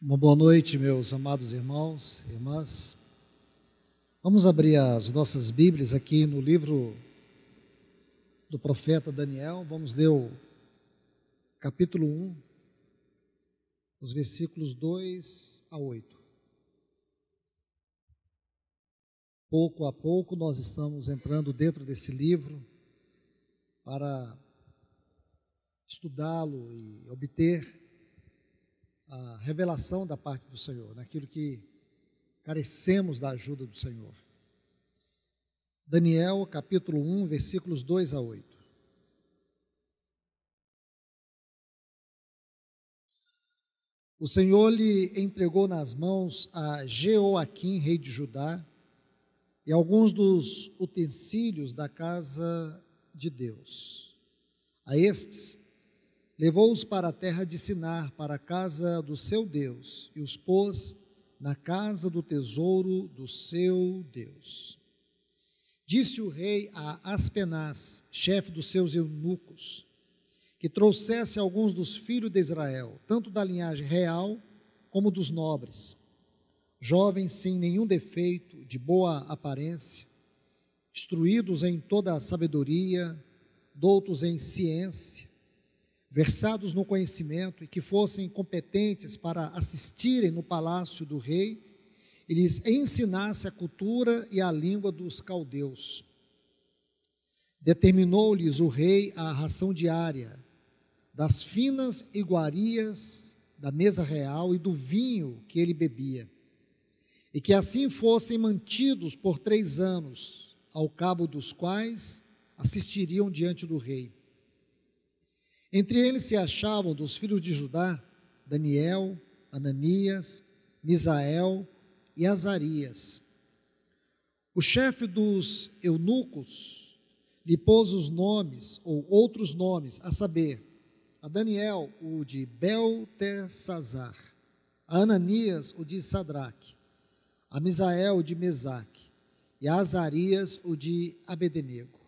Uma boa noite, meus amados irmãos e irmãs. Vamos abrir as nossas Bíblias aqui no livro do profeta Daniel. Vamos ler o capítulo 1, os versículos 2 a 8. Pouco a pouco nós estamos entrando dentro desse livro para estudá-lo e obter a revelação da parte do Senhor, naquilo que carecemos da ajuda do Senhor. Daniel, capítulo 1, versículos 2 a 8. O Senhor lhe entregou nas mãos a Jeoaquim, rei de Judá, e alguns dos utensílios da casa de Deus. A estes levou-os para a terra de Sinar, para a casa do seu Deus, e os pôs na casa do tesouro do seu Deus. Disse o rei a Aspenaz, chefe dos seus eunucos, que trouxesse alguns dos filhos de Israel, tanto da linhagem real como dos nobres, jovens sem nenhum defeito, de boa aparência, instruídos em toda a sabedoria, doutos em ciência, versados no conhecimento, e que fossem competentes para assistirem no palácio do rei e lhes ensinasse a cultura e a língua dos caldeus. Determinou-lhes o rei a ração diária das finas iguarias da mesa real e do vinho que ele bebia, e que assim fossem mantidos por 3 anos, ao cabo dos quais assistiriam diante do rei. Entre eles se achavam dos filhos de Judá, Daniel, Ananias, Misael e Azarias. O chefe dos eunucos lhe pôs os nomes, ou outros nomes, a saber, a Daniel, o de Beltesazar, a Ananias, o de Sadraque, a Misael, o de Mesaque, e a Azarias, o de Abednego.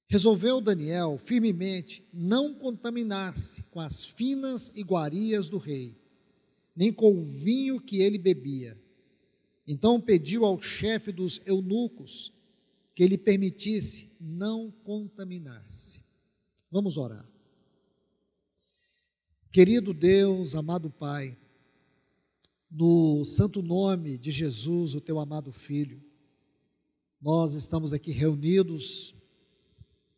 Resolveu Daniel firmemente não contaminar-se com as finas iguarias do rei, nem com o vinho que ele bebia. Então pediu ao chefe dos eunucos que lhe permitisse não contaminar-se. Vamos orar. Querido Deus, amado Pai, no santo nome de Jesus, o teu amado Filho, nós estamos aqui reunidos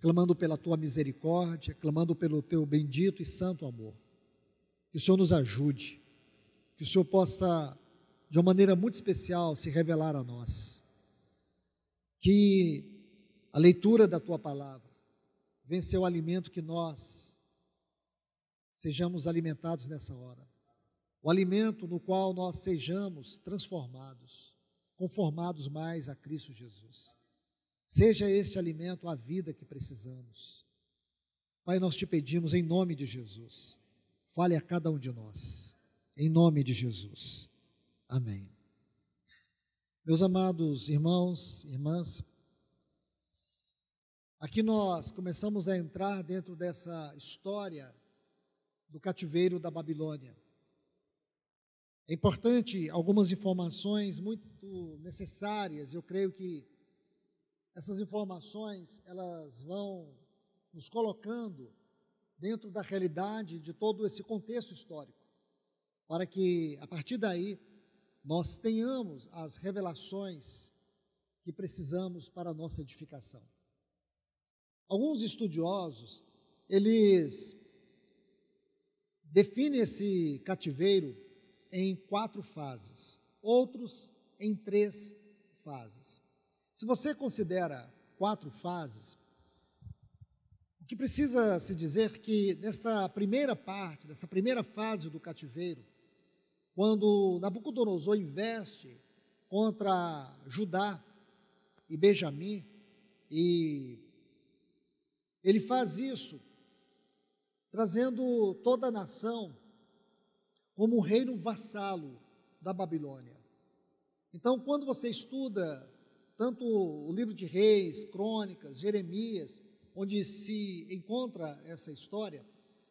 clamando pela tua misericórdia, clamando pelo teu bendito e santo amor. Que o Senhor nos ajude, que o Senhor possa, de uma maneira muito especial, se revelar a nós. Que a leitura da tua palavra venha ser o alimento que nós sejamos alimentados nessa hora. O alimento no qual nós sejamos transformados, conformados mais a Cristo Jesus. Seja este alimento a vida que precisamos. Pai, nós te pedimos em nome de Jesus. Fale a cada um de nós. Em nome de Jesus. Amém. Meus amados irmãos e irmãs, aqui nós começamos a entrar dentro dessa história do cativeiro da Babilônia. É importante algumas informações muito necessárias, eu creio que essas informações, elas vão nos colocando dentro da realidade de todo esse contexto histórico, para que, a partir daí, nós tenhamos as revelações que precisamos para a nossa edificação. Alguns estudiosos, eles definem esse cativeiro em 4 fases, outros em 3 fases. Se você considera 4 fases, o que precisa se dizer que nesta primeira parte, nessa primeira fase do cativeiro, quando Nabucodonosor investe contra Judá e Benjamim, e ele faz isso trazendo toda a nação como um reino vassalo da Babilônia. Então, quando você estuda tanto o livro de Reis, Crônicas, Jeremias, onde se encontra essa história,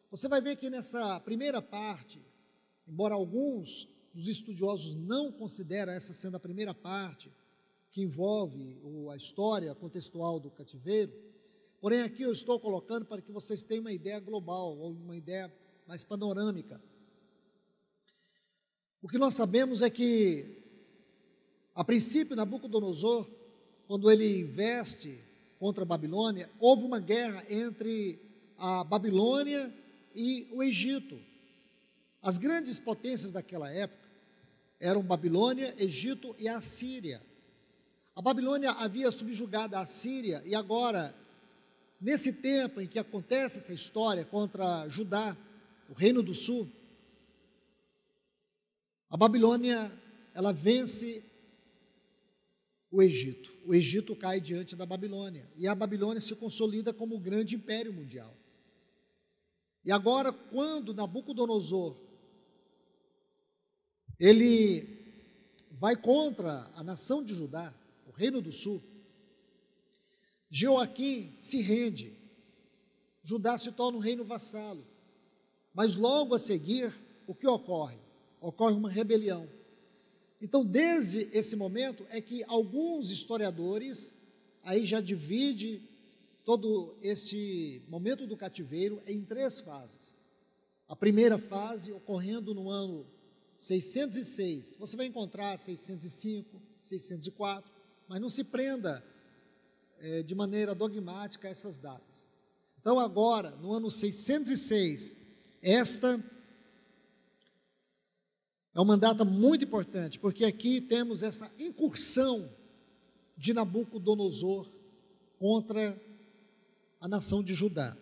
você vai ver que nessa primeira parte embora alguns dos estudiosos não consideram essa sendo a primeira parte que envolve a história contextual do cativeiro, porém aqui eu estou colocando para que vocês tenham uma ideia global, ou uma ideia mais panorâmica. O que nós sabemos é que, a princípio, Nabucodonosor, quando ele investe contra a Babilônia, houve uma guerra entre a Babilônia e o Egito. As grandes potências daquela época eram Babilônia, Egito e a Síria. A Babilônia havia subjugado a Síria e agora, nesse tempo em que acontece essa história contra Judá, o Reino do Sul, a Babilônia, ela vence o Egito. O Egito cai diante da Babilônia e a Babilônia se consolida como o grande império mundial. E agora, quando Nabucodonosor ele vai contra a nação de Judá, o Reino do Sul, Jeoaquim se rende, Judá se torna um reino vassalo, mas logo a seguir, o que ocorre? Ocorre uma rebelião. Então, desde esse momento é que alguns historiadores, aí já divide todo este momento do cativeiro em 3 fases. A primeira fase ocorrendo no ano 606, você vai encontrar 605, 604, mas não se prenda de maneira dogmática a essas datas. Então agora, no ano 606, esta é uma data muito importante, porque aqui temos essa incursão de Nabucodonosor contra a nação de Judá.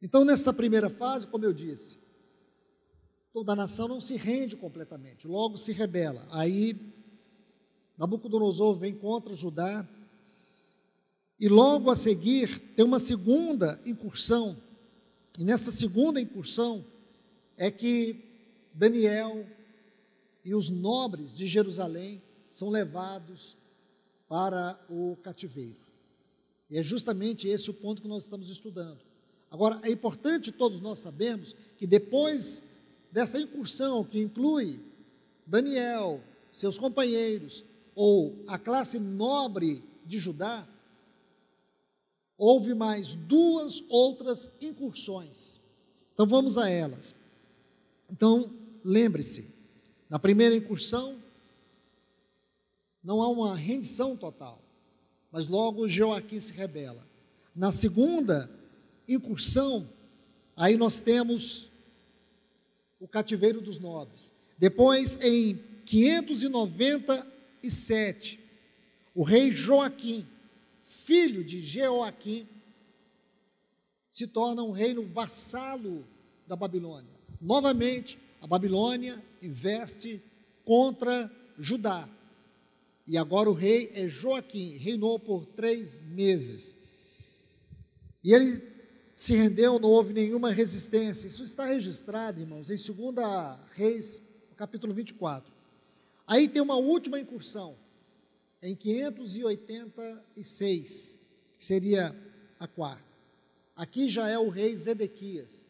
Então, nesta primeira fase, como eu disse, toda a nação não se rende completamente, logo se rebela. Aí, Nabucodonosor vem contra Judá, e logo a seguir tem uma segunda incursão, e nessa segunda incursão é que Daniel e os nobres de Jerusalém são levados para o cativeiro. E é justamente esse o ponto que nós estamos estudando. Agora, é importante todos nós sabermos que depois desta incursão, que inclui Daniel, seus companheiros, ou a classe nobre de Judá, houve mais 2 outras incursões. Então vamos a elas. Então, lembre-se, na primeira incursão, não há uma rendição total, mas logo Jeoaquim se rebela. Na segunda incursão, aí nós temos o cativeiro dos nobres. Depois, em 597, o rei Joaquim, filho de Jeoaquim, se torna um reino vassalo da Babilônia. Novamente, a Babilônia investe contra Judá. E agora o rei é Joaquim, reinou por 3 meses. E ele se rendeu, não houve nenhuma resistência. Isso está registrado, irmãos, em 2 Reis, capítulo 24. Aí tem uma última incursão, em 586, que seria a quarta. Aqui já é o rei Zedequias,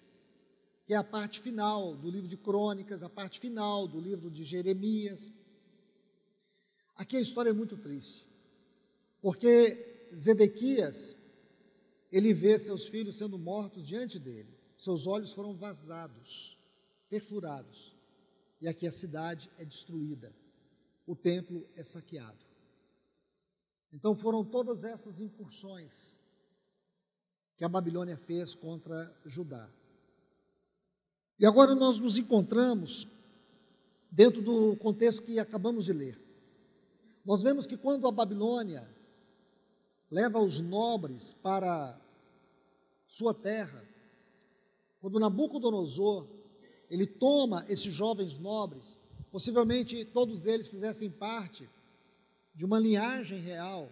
que é a parte final do livro de Crônicas, a parte final do livro de Jeremias. Aqui a história é muito triste, porque Zedequias, ele vê seus filhos sendo mortos diante dele, seus olhos foram vazados, perfurados, e aqui a cidade é destruída, o templo é saqueado. Então foram todas essas incursões que a Babilônia fez contra Judá. E agora nós nos encontramos dentro do contexto que acabamos de ler. Nós vemos que quando a Babilônia leva os nobres para sua terra, quando Nabucodonosor, ele toma esses jovens nobres, possivelmente todos eles fizessem parte de uma linhagem real.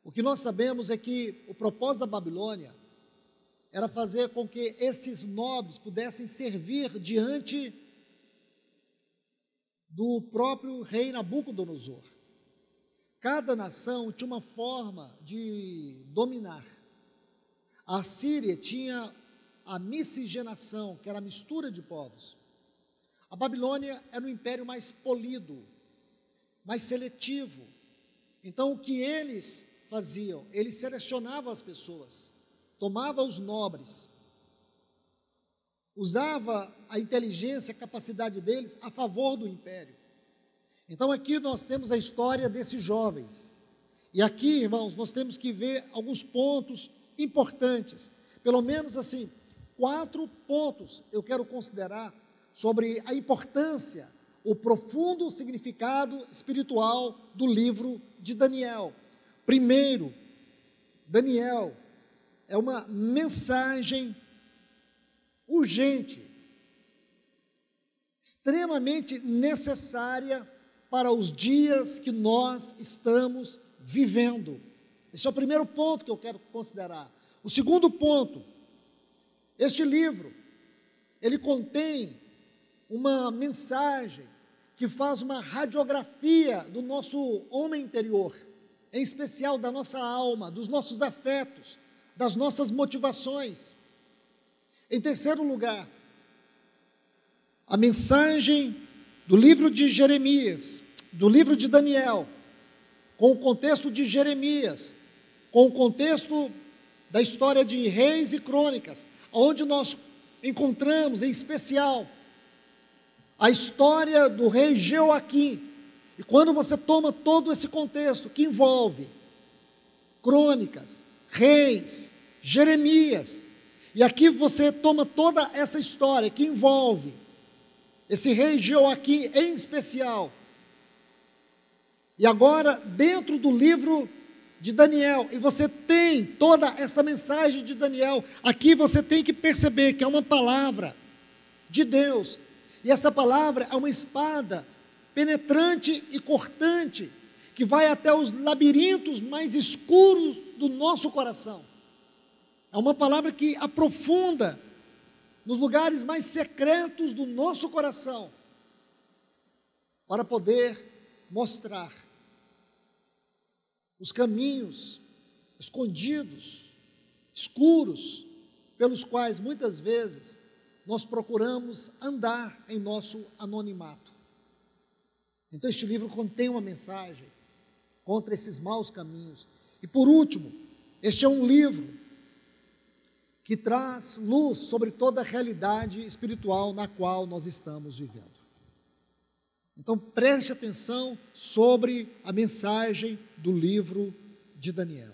O que nós sabemos é que o propósito da Babilônia era fazer com que esses nobres pudessem servir diante do próprio rei Nabucodonosor. Cada nação tinha uma forma de dominar. A Síria tinha a miscigenação, que era a mistura de povos. A Babilônia era um império mais polido, mais seletivo. Então, o que eles faziam? Eles selecionavam as pessoas, tomavam os nobres, usava a inteligência, a capacidade deles a favor do império. Então, aqui nós temos a história desses jovens. E aqui, irmãos, nós temos que ver alguns pontos importantes. Pelo menos, assim, 4 pontos eu quero considerar sobre a importância, o profundo significado espiritual do livro de Daniel. Primeiro, Daniel é uma mensagem urgente, extremamente necessária para os dias que nós estamos vivendo. Esse é o primeiro ponto que eu quero considerar. O segundo ponto, este livro, ele contém uma mensagem que faz uma radiografia do nosso homem interior, em especial da nossa alma, dos nossos afetos, das nossas motivações. Em terceiro lugar, a mensagem do livro de Jeremias, do livro de Daniel, com o contexto de Jeremias, com o contexto da história de Reis e Crônicas, onde nós encontramos, em especial, a história do rei Jeoaquim. E quando você toma todo esse contexto que envolve Crônicas, Reis, Jeremias, e aqui você toma toda essa história que envolve esse rei Jeoaquim em especial, e agora dentro do livro de Daniel, e você tem toda essa mensagem de Daniel, aqui você tem que perceber que é uma palavra de Deus, e essa palavra é uma espada penetrante e cortante, que vai até os labirintos mais escuros do nosso coração. É uma palavra que aprofunda nos lugares mais secretos do nosso coração, para poder mostrar os caminhos escondidos, escuros, pelos quais muitas vezes nós procuramos andar em nosso anonimato. Então este livro contém uma mensagem contra esses maus caminhos. E por último, este é um livro que traz luz sobre toda a realidade espiritual na qual nós estamos vivendo. Então preste atenção sobre a mensagem do livro de Daniel.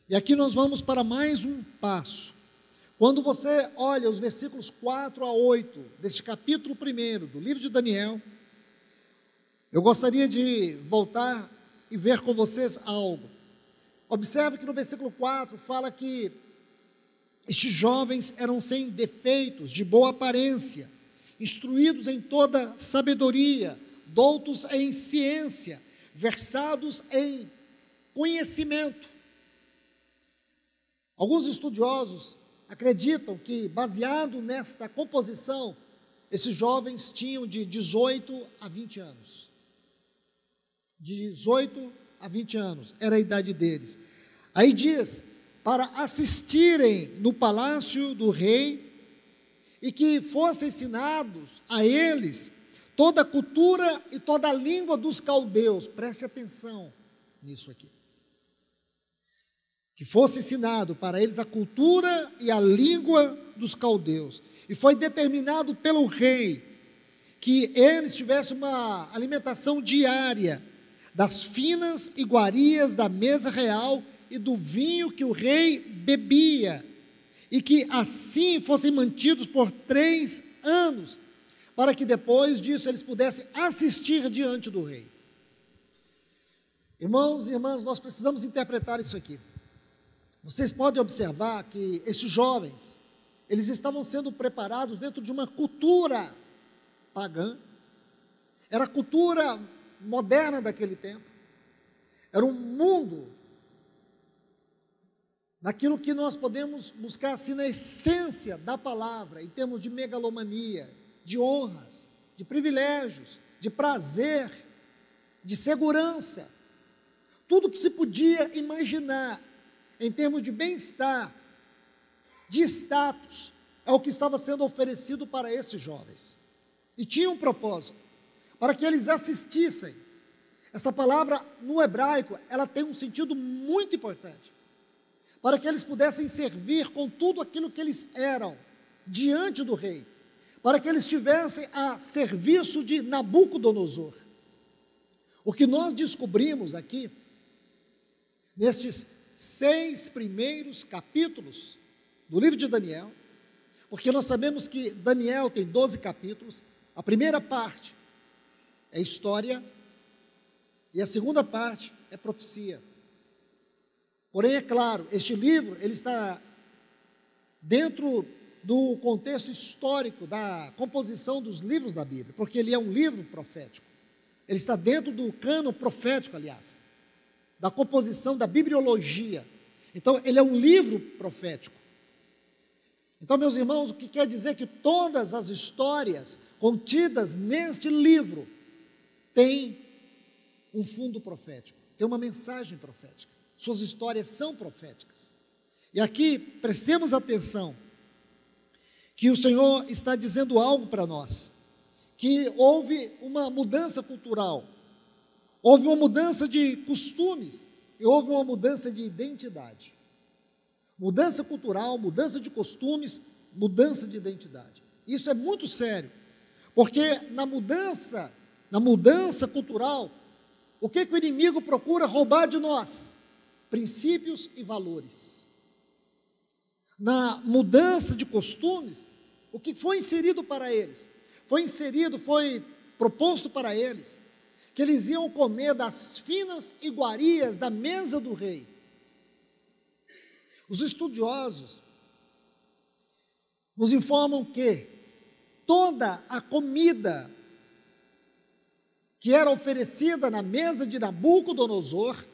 E aqui nós vamos para mais um passo. Quando você olha os versículos 4 a 8 deste capítulo 1 do livro de Daniel, eu gostaria de voltar e ver com vocês algo. Observe que no versículo 4 fala que estes jovens eram sem defeitos, de boa aparência, instruídos em toda sabedoria, doutos em ciência, versados em conhecimento. Alguns estudiosos acreditam que, baseado nesta composição, esses jovens tinham de 18 a 20 anos. De 18 a 20 anos, era a idade deles. Aí diz, para assistirem no palácio do rei, e que fossem ensinados a eles toda a cultura e toda a língua dos caldeus. Preste atenção nisso aqui. Que fosse ensinado para eles a cultura e a língua dos caldeus. E foi determinado pelo rei que eles tivessem uma alimentação diária das finas iguarias da mesa real e do vinho que o rei bebia, e que assim fossem mantidos por 3 anos, para que depois disso eles pudessem assistir diante do rei. Irmãos e irmãs, nós precisamos interpretar isso aqui. Vocês podem observar que esses jovens, eles estavam sendo preparados dentro de uma cultura pagã, era a cultura moderna daquele tempo, era um mundo, naquilo que nós podemos buscar assim na essência da palavra, em termos de megalomania, de honras, de privilégios, de prazer, de segurança, tudo que se podia imaginar em termos de bem-estar, de status, é o que estava sendo oferecido para esses jovens. E tinha um propósito, para que eles assistissem. Essa palavra no hebraico, ela tem um sentido muito importante, para que eles pudessem servir com tudo aquilo que eles eram diante do rei, para que eles estivessem a serviço de Nabucodonosor. O que nós descobrimos aqui, nestes 6 primeiros capítulos do livro de Daniel, porque nós sabemos que Daniel tem 12 capítulos, a primeira parte é história e a segunda parte é profecia. Porém, é claro, este livro, ele está dentro do contexto histórico da composição dos livros da Bíblia, porque ele é um livro profético. Ele está dentro do cânon profético, aliás, da composição da bibliologia. Então, ele é um livro profético. Então, meus irmãos, o que quer dizer que todas as histórias contidas neste livro têm um fundo profético, tem uma mensagem profética. Suas histórias são proféticas. E aqui, prestemos atenção, que o Senhor está dizendo algo para nós, que houve uma mudança cultural, houve uma mudança de costumes, e houve uma mudança de identidade. Mudança cultural, mudança de costumes, mudança de identidade. Isso é muito sério, porque na mudança cultural, o que o inimigo procura roubar de nós? Princípios e valores. Na mudança de costumes, o que foi inserido para eles? Foi proposto para eles, que eles iam comer das finas iguarias da mesa do rei. Os estudiosos nos informam que toda a comida que era oferecida na mesa de Nabucodonosor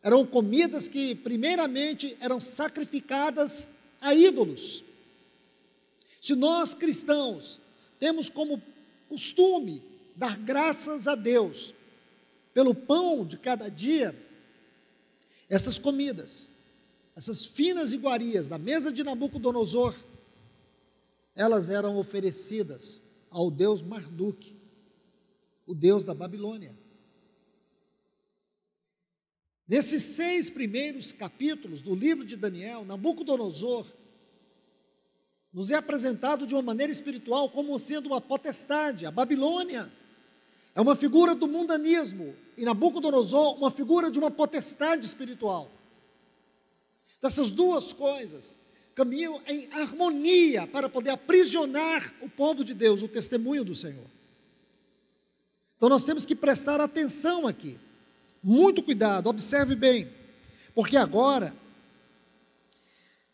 eram comidas que, primeiramente, eram sacrificadas a ídolos. Se nós cristãos temos como costume dar graças a Deus pelo pão de cada dia, essas comidas, essas finas iguarias da mesa de Nabucodonosor, elas eram oferecidas ao deus Marduk, o deus da Babilônia. Nesses 6 primeiros capítulos do livro de Daniel, Nabucodonosor nos é apresentado de uma maneira espiritual como sendo uma potestade. A Babilônia é uma figura do mundanismo e Nabucodonosor uma figura de uma potestade espiritual. Essas duas coisas caminham em harmonia para poder aprisionar o povo de Deus, o testemunho do Senhor. Então nós temos que prestar atenção aqui, muito cuidado, observe bem, porque agora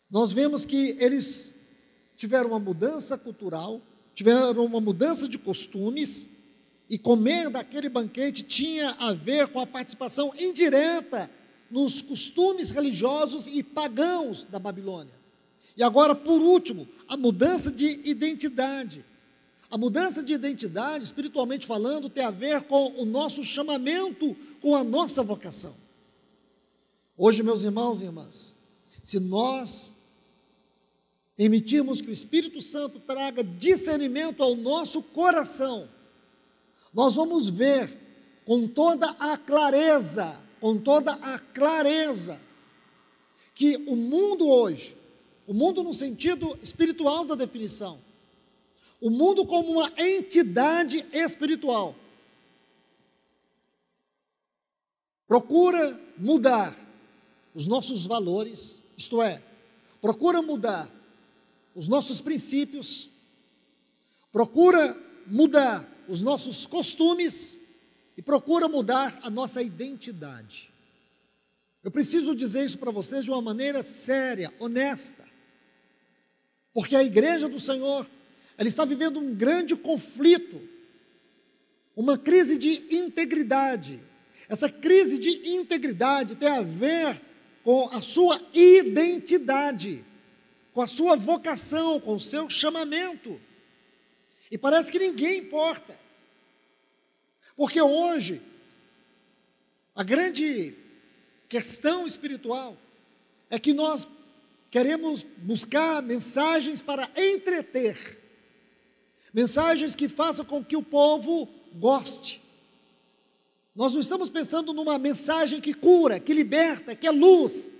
nós vemos que eles tiveram uma mudança cultural, tiveram uma mudança de costumes, e comer daquele banquete tinha a ver com a participação indireta nos costumes religiosos e pagãos da Babilônia. E agora, por último, a mudança de identidade. A mudança de identidade, espiritualmente falando, tem a ver com o nosso chamamento, com a nossa vocação. Hoje, meus irmãos e irmãs, se nós permitirmos que o Espírito Santo traga discernimento ao nosso coração, nós vamos ver com toda a clareza, que o mundo hoje, o mundo no sentido espiritual da definição, o mundo como uma entidade espiritual, procura mudar os nossos valores, isto é, procura mudar os nossos princípios, procura mudar os nossos costumes e procura mudar a nossa identidade. Eu preciso dizer isso para vocês de uma maneira séria, honesta, porque a igreja do Senhor, ela está vivendo um grande conflito, uma crise de integridade. Essa crise de integridade tem a ver com a sua identidade, com a sua vocação, com o seu chamamento. E parece que ninguém importa. Porque hoje, a grande questão espiritual é que nós queremos buscar mensagens para entreter, mensagens que façam com que o povo goste. Nós não estamos pensando numa mensagem que cura, que liberta, que é luz,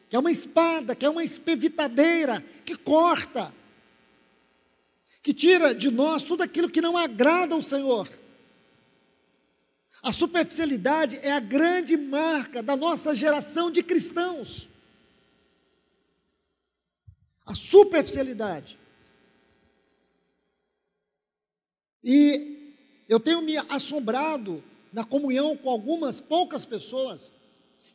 que é uma espada, que é uma espevitadeira, que corta, que tira de nós tudo aquilo que não agrada ao Senhor. A superficialidade é a grande marca da nossa geração de cristãos. A superficialidade. E eu tenho me assombrado na comunhão com algumas poucas pessoas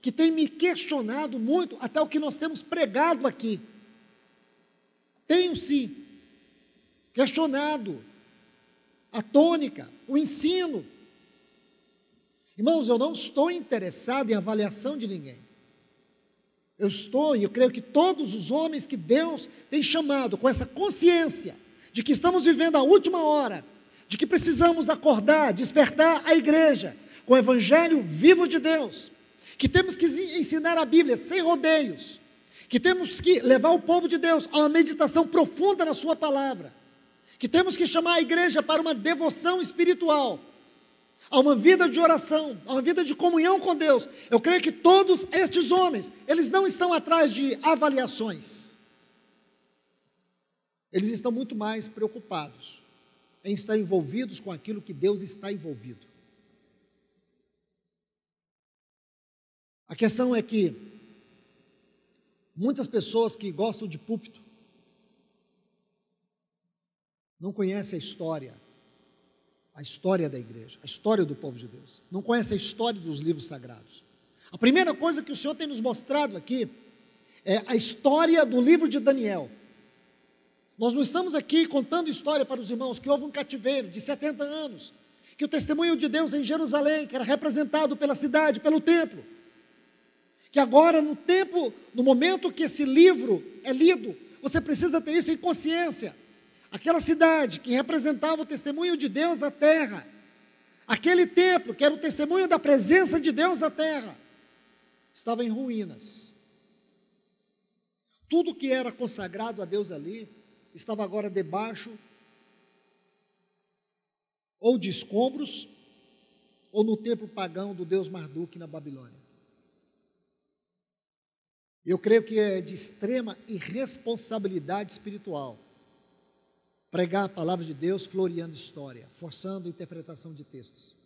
que têm me questionado muito até o que nós temos pregado aqui. Tenho sim questionado a tônica, o ensino. Irmãos, eu não estou interessado em avaliação de ninguém. Eu estou, e eu creio que todos os homens que Deus tem chamado com essa consciência de que estamos vivendo a última hora, de que precisamos acordar, despertar a igreja com o evangelho vivo de Deus, que temos que ensinar a Bíblia sem rodeios, que temos que levar o povo de Deus a uma meditação profunda na sua palavra, que temos que chamar a igreja para uma devoção espiritual, a uma vida de oração, a uma vida de comunhão com Deus. Eu creio que todos estes homens, eles não estão atrás de avaliações, eles estão muito mais preocupados em estar envolvidos com aquilo que Deus está envolvido. A questão é que muitas pessoas que gostam de púlpito não conhecem a história da igreja, a história do povo de Deus, não conhecem a história dos livros sagrados. A primeira coisa que o Senhor tem nos mostrado aqui é a história do livro de Daniel. Nós não estamos aqui contando história para os irmãos que houve um cativeiro de 70 anos, que o testemunho de Deus em Jerusalém, que era representado pela cidade, pelo templo, que agora no momento que esse livro é lido, você precisa ter isso em consciência. Aquela cidade que representava o testemunho de Deus na terra, aquele templo que era o testemunho da presença de Deus na terra, estava em ruínas. Tudo que era consagrado a Deus ali, estava agora debaixo ou de escombros, ou no templo pagão do deus Marduk na Babilônia. Eu creio que é de extrema irresponsabilidade espiritual pregar a palavra de Deus floreando história, forçando a interpretação de textos.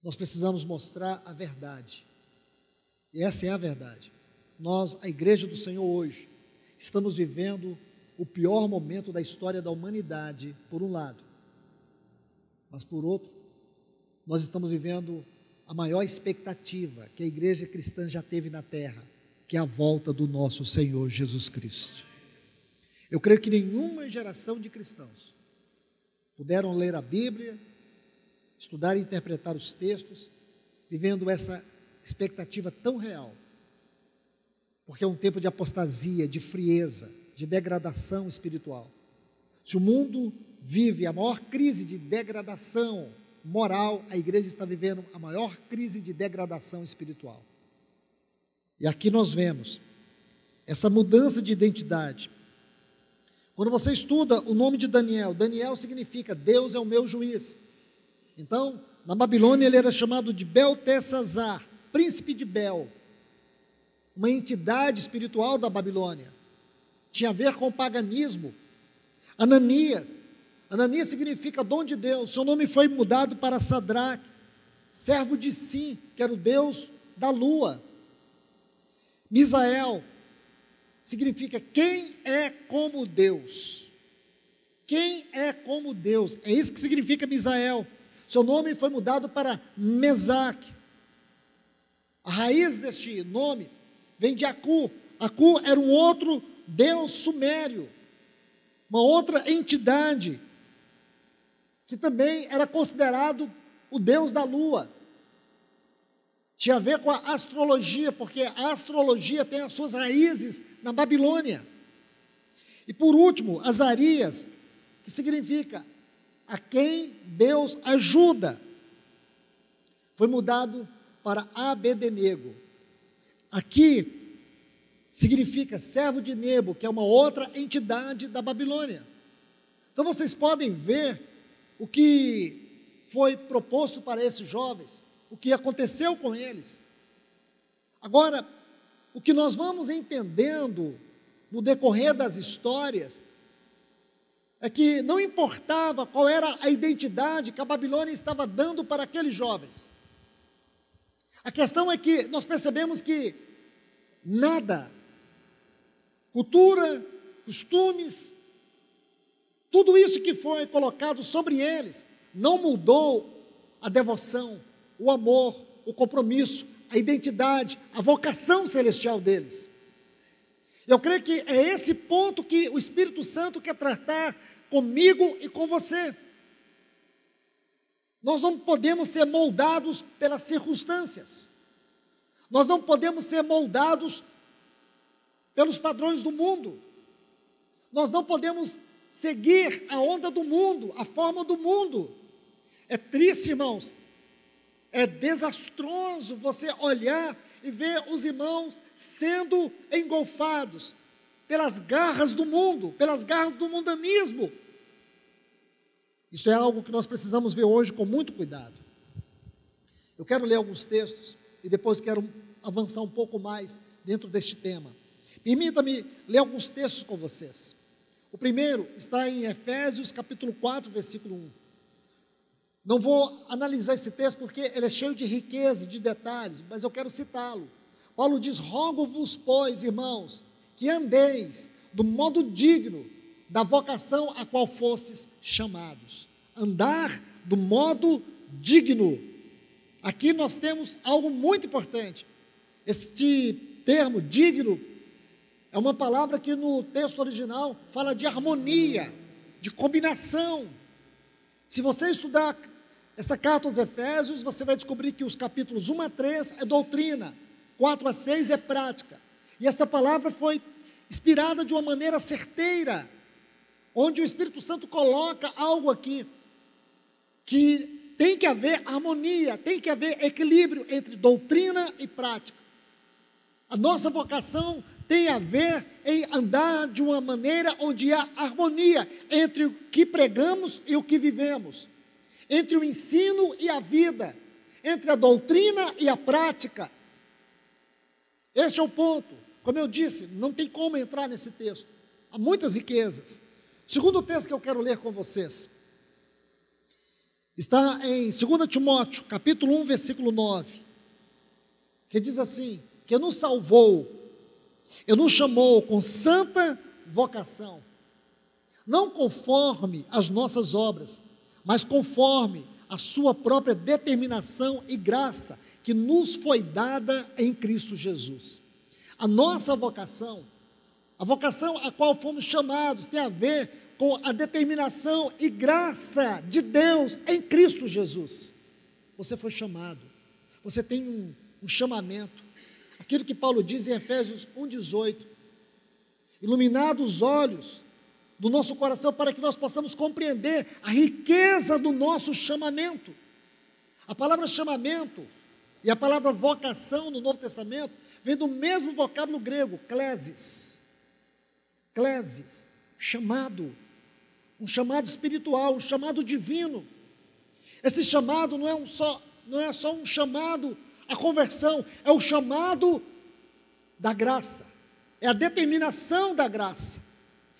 Nós precisamos mostrar a verdade, e essa é a verdade. Nós, a igreja do Senhor hoje, estamos vivendo o pior momento da história da humanidade, por um lado, mas por outro, nós estamos vivendo a maior expectativa que a igreja cristã já teve na terra, que é a volta do nosso Senhor Jesus Cristo. Eu creio que nenhuma geração de cristãos puderam ler a Bíblia, estudar e interpretar os textos, vivendo essa expectativa tão real, porque é um tempo de apostasia, de frieza, de degradação espiritual. Se o mundo vive a maior crise de degradação moral, a igreja está vivendo a maior crise de degradação espiritual. E aqui nós vemos essa mudança de identidade. Quando você estuda o nome de Daniel, Daniel significa Deus é o meu juiz. Então, na Babilônia ele era chamado de Beltesazar, príncipe de Bel, uma entidade espiritual da Babilônia. Tinha a ver com o paganismo. Ananias significa dom de Deus. Seu nome foi mudado para Sadraque, servo de Sim, que era o Deus da lua. Misael significa quem é como Deus. Quem é como Deus? É isso que significa Misael. Seu nome foi mudado para Mesaque. A raiz deste nome vem de Aku. Aku era um outro deus sumério, uma outra entidade, que também era considerado o deus da lua. Tinha a ver com a astrologia, porque a astrologia tem as suas raízes na Babilônia. E por último, Azarias, que significa a quem Deus ajuda, foi mudado para Abednego. Aqui significa servo de Nebo, que é uma outra entidade da Babilônia. Então vocês podem ver o que foi proposto para esses jovens, o que aconteceu com eles. Agora, o que nós vamos entendendo no decorrer das histórias é que não importava qual era a identidade que a Babilônia estava dando para aqueles jovens. A questão é que nós percebemos que nada, cultura, costumes, tudo isso que foi colocado sobre eles, não mudou a devoção, o amor, o compromisso, a identidade, a vocação celestial deles. Eu creio que é esse ponto que o Espírito Santo quer tratar comigo e com você. Nós não podemos ser moldados pelas circunstâncias. Nós não podemos ser moldados pelos padrões do mundo. Nós não podemos seguir a onda do mundo, a forma do mundo. É triste, irmãos. É desastroso você olhar e ver os irmãos sendo engolfados pelas garras do mundo, pelas garras do mundanismo. Isso é algo que nós precisamos ver hoje com muito cuidado. Eu quero ler alguns textos e depois quero avançar um pouco mais dentro deste tema. Permita-me ler alguns textos com vocês. O primeiro está em Efésios capítulo 4, versículo 1. Não vou analisar esse texto porque ele é cheio de riqueza, de detalhes, mas eu quero citá-lo. Paulo diz: rogo-vos, pois, irmãos, que andeis do modo digno da vocação a qual fostes chamados. Andar do modo digno. Aqui nós temos algo muito importante. Este termo, digno, é uma palavra que no texto original fala de harmonia, de combinação. Se você estudar esta carta aos Efésios, você vai descobrir que os capítulos 1 a 3 é doutrina, 4 a 6 é prática. E esta palavra foi inspirada de uma maneira certeira, onde o Espírito Santo coloca algo aqui, que tem que haver harmonia, tem que haver equilíbrio entre doutrina e prática. A nossa vocação tem a ver em andar de uma maneira onde há harmonia entre o que pregamos e o que vivemos, entre o ensino e a vida, entre a doutrina e a prática. Este é o ponto. Como eu disse, não tem como entrar nesse texto. Há muitas riquezas. O segundo texto que eu quero ler com vocês está em 2 Timóteo, capítulo 1, versículo 9, que diz assim: que nos salvou, e nos chamou com santa vocação, não conforme as nossas obras, mas conforme a sua própria determinação e graça, que nos foi dada em Cristo Jesus. A nossa vocação, a vocação a qual fomos chamados, tem a ver com a determinação e graça de Deus em Cristo Jesus. Você foi chamado, você tem um chamamento, aquilo que Paulo diz em Efésios 1,18, iluminados os olhos do nosso coração para que nós possamos compreender a riqueza do nosso chamamento. A palavra chamamento e a palavra vocação no Novo Testamento vem do mesmo vocábulo grego, klesis, chamado, um chamado espiritual, um chamado divino. Esse chamado não é só um chamado à conversão, é o chamado da graça, é a determinação da graça,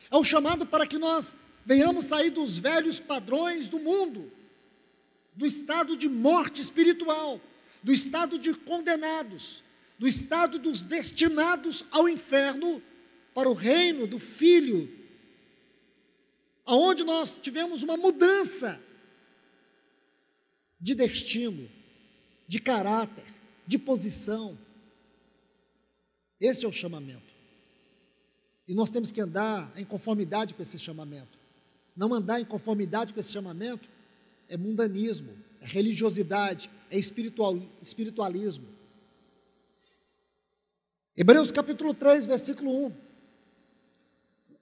é o chamado para que nós venhamos sair dos velhos padrões do mundo, do estado de morte espiritual, do estado de condenados, do estado dos destinados ao inferno, para o reino do Filho, aonde nós tivemos uma mudança de destino, de caráter, de posição. Esse é o chamamento. E nós temos que andar em conformidade com esse chamamento. Não andar em conformidade com esse chamamento é mundanismo, é religiosidade, é espiritualismo. Hebreus capítulo 3, versículo 1.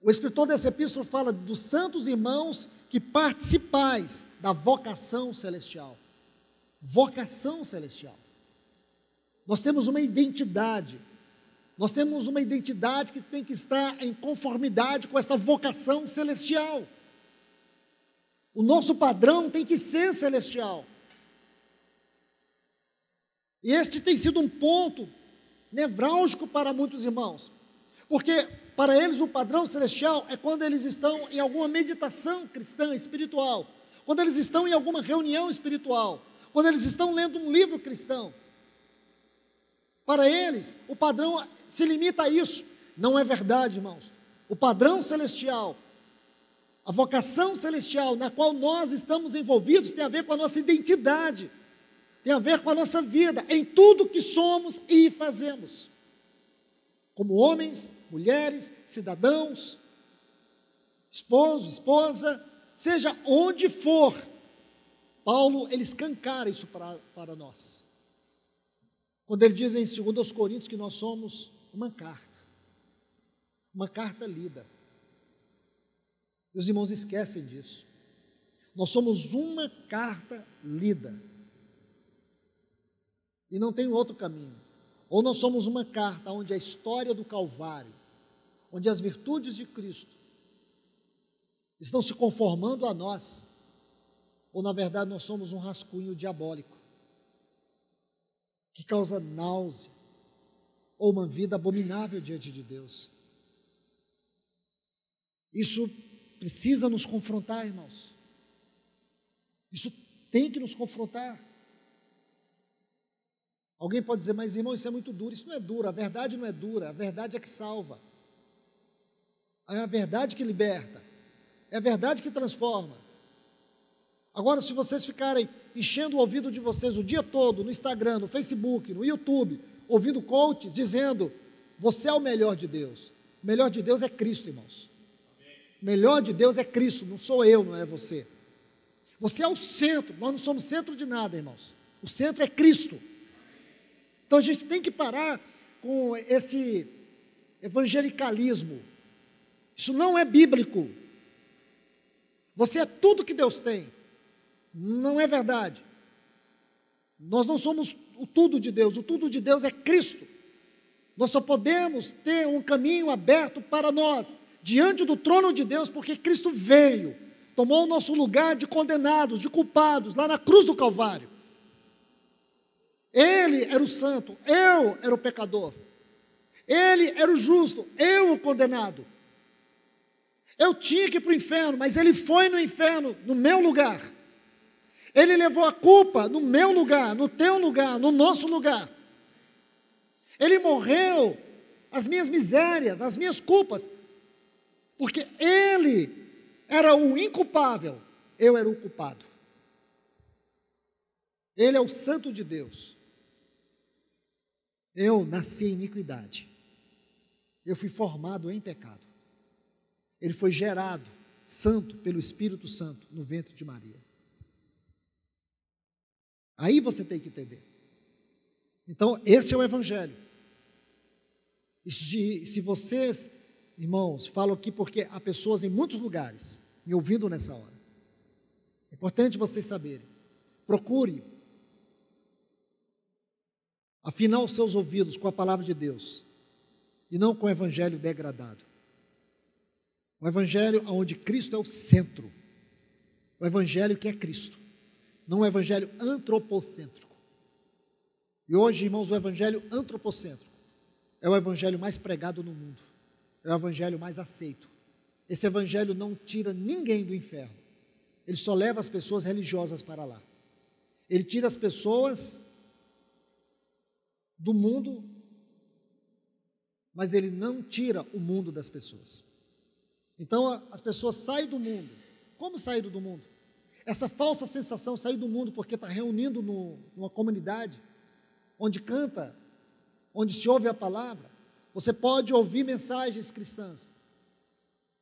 O escritor dessa epístola fala dos santos irmãos que participais da vocação celestial. Vocação celestial. Nós temos uma identidade. Nós temos uma identidade que tem que estar em conformidade com essa vocação celestial. O nosso padrão tem que ser celestial. E este tem sido um ponto nevrálgico para muitos irmãos, porque para eles o padrão celestial é quando eles estão em alguma meditação cristã, espiritual, quando eles estão em alguma reunião espiritual, quando eles estão lendo um livro cristão. Para eles, o padrão se limita a isso. Não é verdade, irmãos. O padrão celestial, a vocação celestial na qual nós estamos envolvidos tem a ver com a nossa identidade, tem a ver com a nossa vida, em tudo que somos e fazemos. Como homens, mulheres, cidadãos, esposo, esposa, seja onde for. Paulo, ele escancara isso para nós. Quando ele diz em 2 Coríntios que nós somos uma carta lida. Os irmãos esquecem disso. Nós somos uma carta lida. E não tem outro caminho. Ou nós somos uma carta onde a história do Calvário, onde as virtudes de Cristo estão se conformando a nós, ou na verdade nós somos um rascunho diabólico, que causa náusea, ou uma vida abominável diante de Deus. Isso precisa nos confrontar, irmãos. Isso tem que nos confrontar. Alguém pode dizer, mas irmão, isso é muito duro. Isso não é duro, a verdade não é dura, a verdade é que salva. É a verdade que liberta, é a verdade que transforma. Agora, se vocês ficarem enchendo o ouvido de vocês o dia todo, no Instagram, no Facebook, no YouTube, ouvindo coaches dizendo, você é o melhor de Deus. O melhor de Deus é Cristo, irmãos. O melhor de Deus é Cristo, não sou eu, não é você. Você é o centro, nós não somos centro de nada, irmãos. O centro é Cristo. Então a gente tem que parar com esse evangelicalismo. Isso não é bíblico. Você é tudo que Deus tem. Não é verdade. Nós não somos o tudo de Deus. O tudo de Deus é Cristo. Nós só podemos ter um caminho aberto para nós, diante do trono de Deus, porque Cristo veio, tomou o nosso lugar de condenados, de culpados, lá na cruz do Calvário. Ele era o santo, eu era o pecador. Ele era o justo, eu o condenado. Eu tinha que ir para o inferno, mas ele foi no inferno, no meu lugar. Ele levou a culpa no meu lugar, no teu lugar, no nosso lugar. Ele morreu as minhas misérias, as minhas culpas, porque ele era o inculpável, eu era o culpado. Ele é o santo de Deus. Eu nasci em iniquidade. Eu fui formado em pecado. Ele foi gerado santo pelo Espírito Santo no ventre de Maria. Aí você tem que entender. Então, esse é o Evangelho. E se vocês, irmãos, falam aqui porque há pessoas em muitos lugares me ouvindo nessa hora. É importante vocês saberem. Procure afinar os seus ouvidos com a palavra de Deus e não com o evangelho degradado. O evangelho onde Cristo é o centro. O evangelho que é Cristo, não o evangelho antropocêntrico. E hoje, irmãos, o evangelho antropocêntrico é o evangelho mais pregado no mundo. É o evangelho mais aceito. Esse evangelho não tira ninguém do inferno. Ele só leva as pessoas religiosas para lá. Ele tira as pessoas do mundo, mas ele não tira o mundo das pessoas. Então as pessoas saem do mundo. Como saíram do mundo? Essa falsa sensação, sair do mundo porque está reunindo numa comunidade, onde canta, onde se ouve a palavra. Você pode ouvir mensagens cristãs,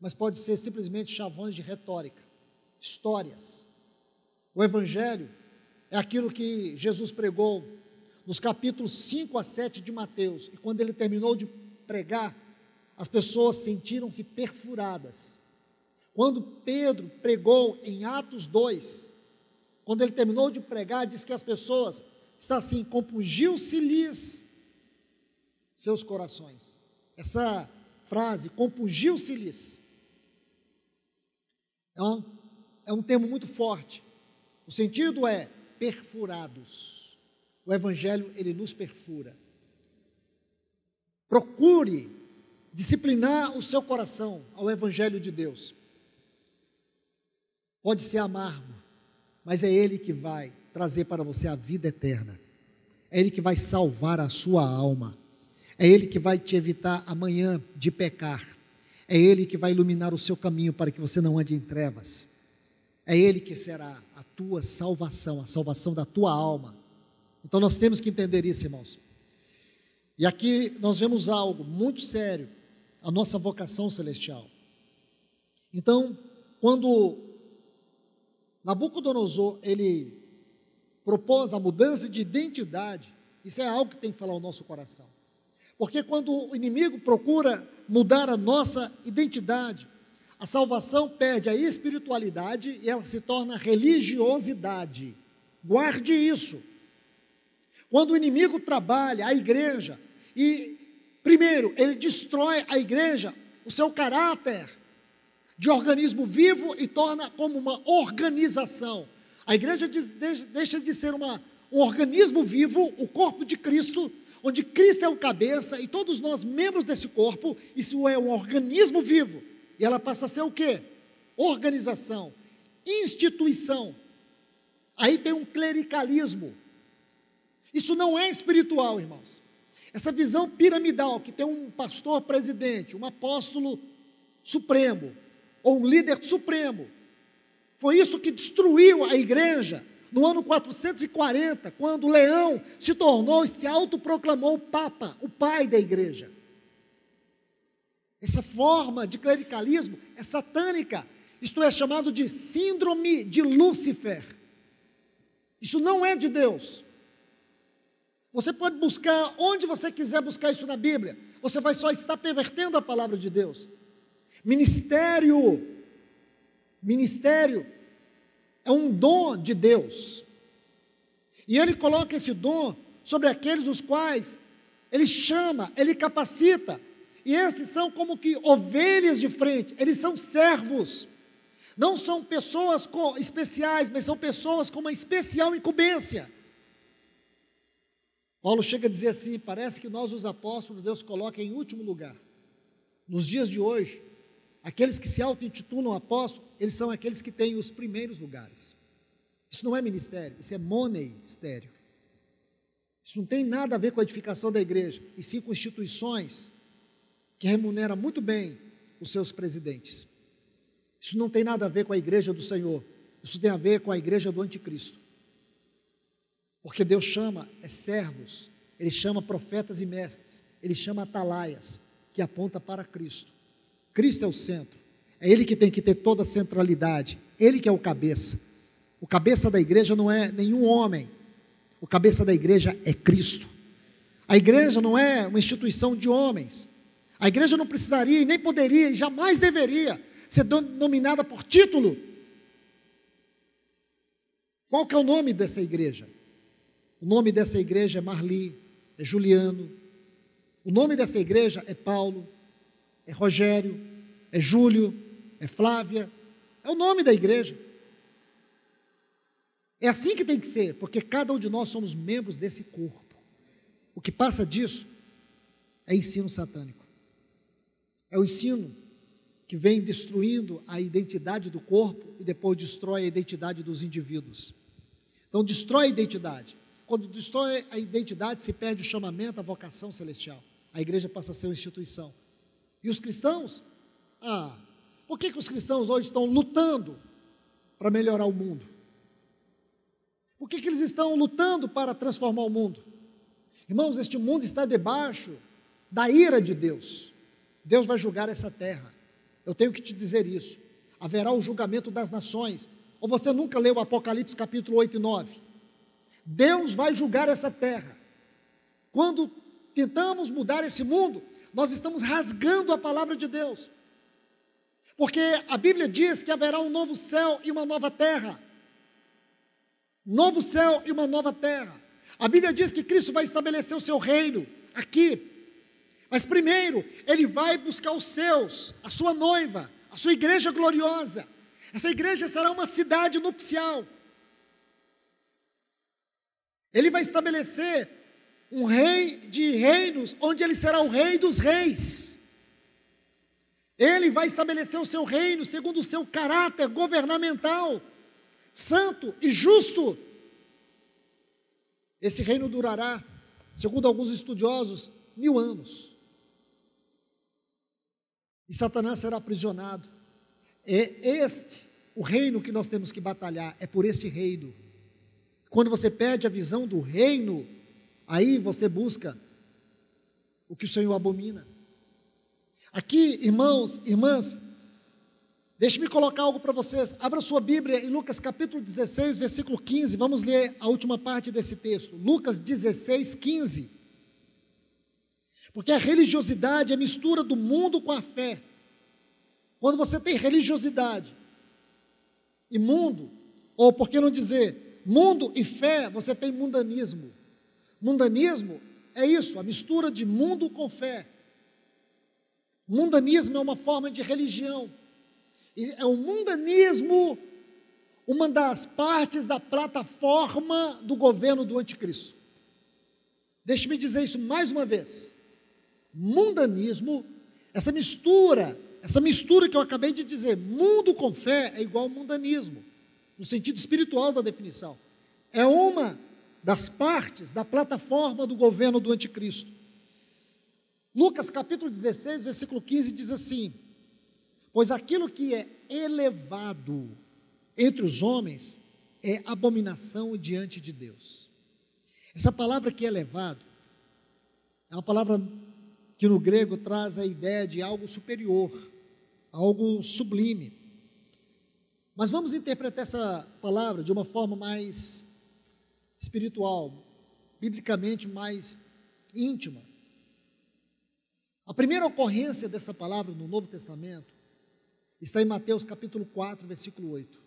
mas pode ser simplesmente chavões de retórica, histórias. O Evangelho é aquilo que Jesus pregou nos capítulos 5 a 7 de Mateus, e quando ele terminou de pregar, as pessoas sentiram-se perfuradas. Quando Pedro pregou em Atos 2, quando ele terminou de pregar, diz que as pessoas, está assim, compungiu-se-lhes, seus corações. Essa frase, compungiu-se-lhes, é um termo muito forte. O sentido é perfurados. O Evangelho, ele nos perfura. Procure disciplinar o seu coração ao Evangelho de Deus. Pode ser amargo, mas é Ele que vai trazer para você a vida eterna. É Ele que vai salvar a sua alma. É Ele que vai te evitar amanhã de pecar. É Ele que vai iluminar o seu caminho para que você não ande em trevas. É Ele que será a tua salvação, a salvação da tua alma. Então nós temos que entender isso, irmãos. E aqui nós vemos algo muito sério, a nossa vocação celestial. Então, quando Nabucodonosor, ele propôs a mudança de identidade, isso é algo que tem que falar ao nosso coração. Porque quando o inimigo procura mudar a nossa identidade, a salvação perde a espiritualidade e ela se torna religiosidade. Guarde isso. Quando o inimigo trabalha a igreja e, primeiro, ele destrói a igreja, o seu caráter de organismo vivo e torna como uma organização. A igreja deixa de ser um organismo vivo, o corpo de Cristo, onde Cristo é o cabeça e todos nós membros desse corpo, isso é um organismo vivo. E ela passa a ser o quê? Organização, instituição. Aí tem um clericalismo. Isso não é espiritual, irmãos. Essa visão piramidal, que tem um pastor presidente, um apóstolo supremo, ou um líder supremo, foi isso que destruiu a igreja no ano 440, quando Leão se tornou e se autoproclamou o Papa, o pai da igreja. Essa forma de clericalismo é satânica, isto é chamado de síndrome de Lúcifer. Isso não é de Deus. Você pode buscar onde você quiser buscar isso na Bíblia, você vai só estar pervertendo a palavra de Deus. Ministério é um dom de Deus, e Ele coloca esse dom sobre aqueles os quais Ele chama, Ele capacita, e esses são como que ovelhas de frente, eles são servos, não são pessoas especiais, mas são pessoas com uma especial incumbência. Paulo chega a dizer assim, parece que nós os apóstolos, Deus coloca em último lugar. Nos dias de hoje, aqueles que se auto-intitulam apóstolos, eles são aqueles que têm os primeiros lugares. Isso não é ministério, isso é moneistério. Isso não tem nada a ver com a edificação da igreja, e sim com instituições que remuneram muito bem os seus presidentes. Isso não tem nada a ver com a igreja do Senhor, isso tem a ver com a igreja do anticristo. Porque Deus chama servos, Ele chama profetas e mestres, Ele chama atalaias, que aponta para Cristo. Cristo é o centro, é Ele que tem que ter toda a centralidade, Ele que é o cabeça. O cabeça da igreja não é nenhum homem, o cabeça da igreja é Cristo. A igreja não é uma instituição de homens, a igreja não precisaria e nem poderia e jamais deveria ser denominada por título. Qual que é o nome dessa igreja? O nome dessa igreja é Marli, é Juliano. O nome dessa igreja é Paulo, é Rogério, é Júlio, é Flávia. É o nome da igreja. É assim que tem que ser, porque cada um de nós somos membros desse corpo. O que passa disso é ensino satânico. É o ensino que vem destruindo a identidade do corpo e depois destrói a identidade dos indivíduos. Então destrói a identidade. Quando destrói a identidade, se perde o chamamento, a vocação celestial. A igreja passa a ser uma instituição. E os cristãos? Por que os cristãos hoje estão lutando para melhorar o mundo? Por que eles estão lutando para transformar o mundo? Irmãos, este mundo está debaixo da ira de Deus. Deus vai julgar essa terra. Eu tenho que te dizer isso. Haverá o julgamento das nações. Ou você nunca leu Apocalipse capítulo 8 e 9? Deus vai julgar essa terra. Quando tentamos mudar esse mundo, nós estamos rasgando a palavra de Deus. Porque a Bíblia diz que haverá um novo céu e uma nova terra. Novo céu e uma nova terra. A Bíblia diz que Cristo vai estabelecer o seu reino aqui. Mas primeiro, ele vai buscar os seus, a sua noiva, a sua igreja gloriosa. Essa igreja será uma cidade nupcial. Ele vai estabelecer um rei de reinos, onde ele será o rei dos reis. Ele vai estabelecer o seu reino segundo o seu caráter governamental, santo e justo. Esse reino durará, segundo alguns estudiosos, 1000 anos. E Satanás será aprisionado. É este o reino que nós temos que batalhar, é por este reino. Quando você perde a visão do reino, aí você busca o que o Senhor abomina. Aqui, irmãos, irmãs, deixe-me colocar algo para vocês. Abra sua Bíblia em Lucas capítulo 16, versículo 15. Vamos ler a última parte desse texto. Lucas 16, 15. Porque a religiosidade é a mistura do mundo com a fé. Quando você tem religiosidade e mundo, ou por que não dizer mundo e fé, você tem mundanismo. Mundanismo é isso, a mistura de mundo com fé. Mundanismo é uma forma de religião. E é o mundanismo uma das partes da plataforma do governo do anticristo. Deixe-me dizer isso mais uma vez. Mundanismo, essa mistura que eu acabei de dizer, mundo com fé, é igual ao mundanismo, no sentido espiritual da definição. É uma das partes da plataforma do governo do anticristo. Lucas capítulo 16, versículo 15 diz assim: pois aquilo que é elevado entre os homens é abominação diante de Deus. Essa palavra que é elevado é uma palavra que no grego traz a ideia de algo superior, algo sublime. Mas vamos interpretar essa palavra de uma forma mais espiritual, biblicamente mais íntima. A primeira ocorrência dessa palavra no Novo Testamento está em Mateus capítulo 4, versículo 8.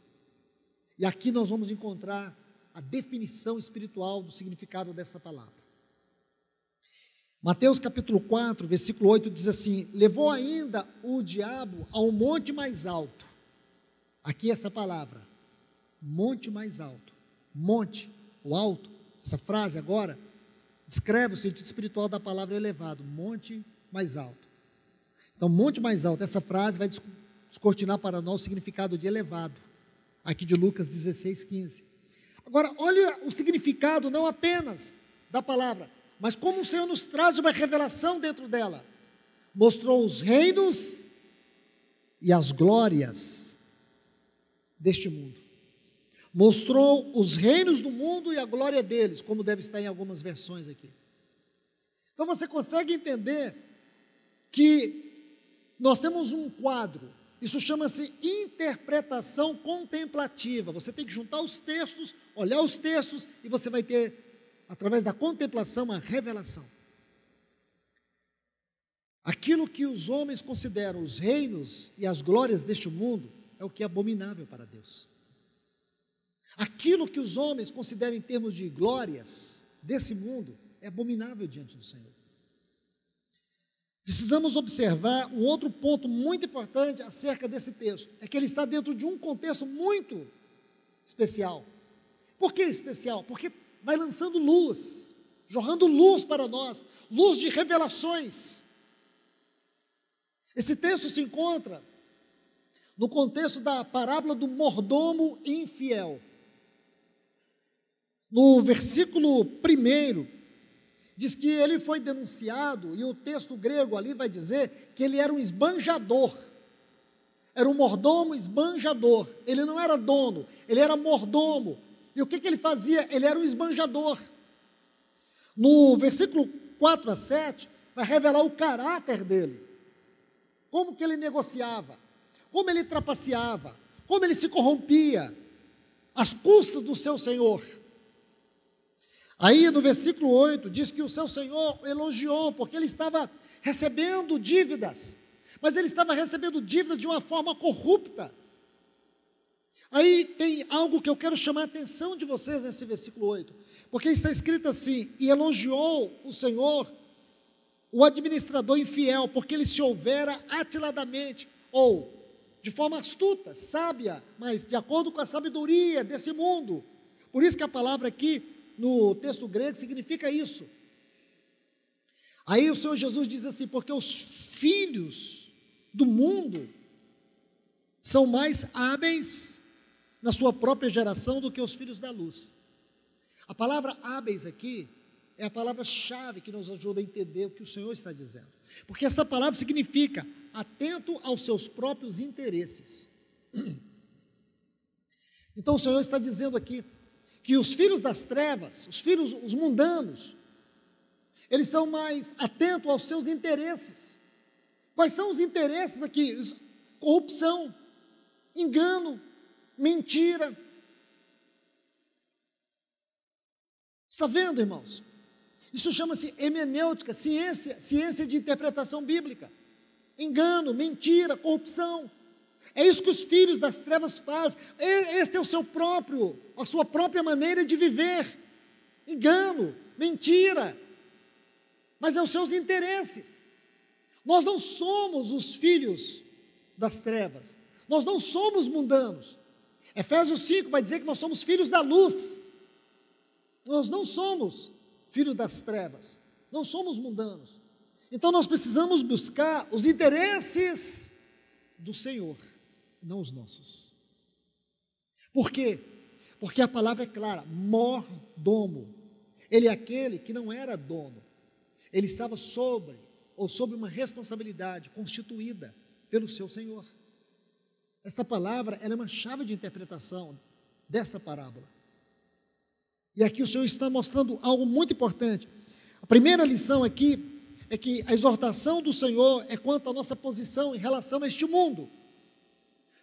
E aqui nós vamos encontrar a definição espiritual do significado dessa palavra. Mateus capítulo 4, versículo 8 diz assim: levou ainda o diabo ao monte mais alto. Aqui essa palavra, monte mais alto. Monte, o alto, essa frase agora, descreve o sentido espiritual da palavra elevado, monte mais alto. Então, monte mais alto, essa frase vai descortinar para nós o significado de elevado, aqui de Lucas 16, 15. Agora, olha o significado não apenas da palavra, mas como o Senhor nos traz uma revelação dentro dela. Mostrou os reinos e as glórias deste mundo. Mostrou os reinos do mundo e a glória deles, como deve estar em algumas versões aqui. Então você consegue entender que nós temos um quadro, isso chama-se interpretação contemplativa. Você tem que juntar os textos, olhar os textos, e você vai ter, através da contemplação, a revelação. Aquilo que os homens consideram os reinos e as glórias deste mundo é o que é abominável para Deus. Aquilo que os homens consideram em termos de glórias desse mundo é abominável diante do Senhor. Precisamos observar um outro ponto muito importante acerca desse texto, é que ele está dentro de um contexto muito especial. Por que especial? Porque vai lançando luz, jorrando luz para nós, luz de revelações. Esse texto se encontra no contexto da parábola do mordomo infiel. No versículo 1, diz que ele foi denunciado, e o texto grego ali vai dizer que ele era um esbanjador. Era um mordomo esbanjador. Ele não era dono, ele era mordomo. E o que ele fazia? Ele era um esbanjador. No versículo 4 a 7, vai revelar o caráter dele. Como que ele negociava, como ele trapaceava, como ele se corrompia, às custas do seu senhor. Aí no versículo 8, diz que o seu senhor elogiou, porque ele estava recebendo dívidas, mas ele estava recebendo dívida de uma forma corrupta. Aí tem algo que eu quero chamar a atenção de vocês nesse versículo 8, porque está escrito assim: e elogiou o Senhor, o administrador infiel, porque ele se houvera atiladamente, ou de forma astuta, sábia, mas de acordo com a sabedoria desse mundo. Por isso que a palavra aqui, no texto grego, significa isso. Aí o Senhor Jesus diz assim, porque os filhos do mundo são mais hábeis na sua própria geração do que os filhos da luz. A palavra hábeis aqui é a palavra-chave que nos ajuda a entender o que o Senhor está dizendo. Porque essa palavra significa atento aos seus próprios interesses. Então o Senhor está dizendo aqui que os filhos das trevas, os mundanos, eles são mais atentos aos seus interesses. Quais são os interesses aqui? Corrupção, engano, mentira. Está vendo, irmãos? Isso chama-se hermenêutica, ciência de interpretação bíblica. Engano, mentira, corrupção. É isso que os filhos das trevas fazem. Esse é a sua própria maneira de viver. Engano, mentira. Mas é os seus interesses. Nós não somos os filhos das trevas. Nós não somos mundanos. Efésios 5 vai dizer que nós somos filhos da luz. Nós não somos filhos das trevas. Não somos mundanos. Então nós precisamos buscar os interesses do Senhor, não os nossos. Por quê? Porque a palavra é clara, mordomo. Ele é aquele que não era dono. Ele estava sob uma responsabilidade constituída pelo seu Senhor. Esta palavra, ela é uma chave de interpretação desta parábola. E aqui o Senhor está mostrando algo muito importante. A primeira lição aqui é que a exortação do Senhor é quanto à nossa posição em relação a este mundo.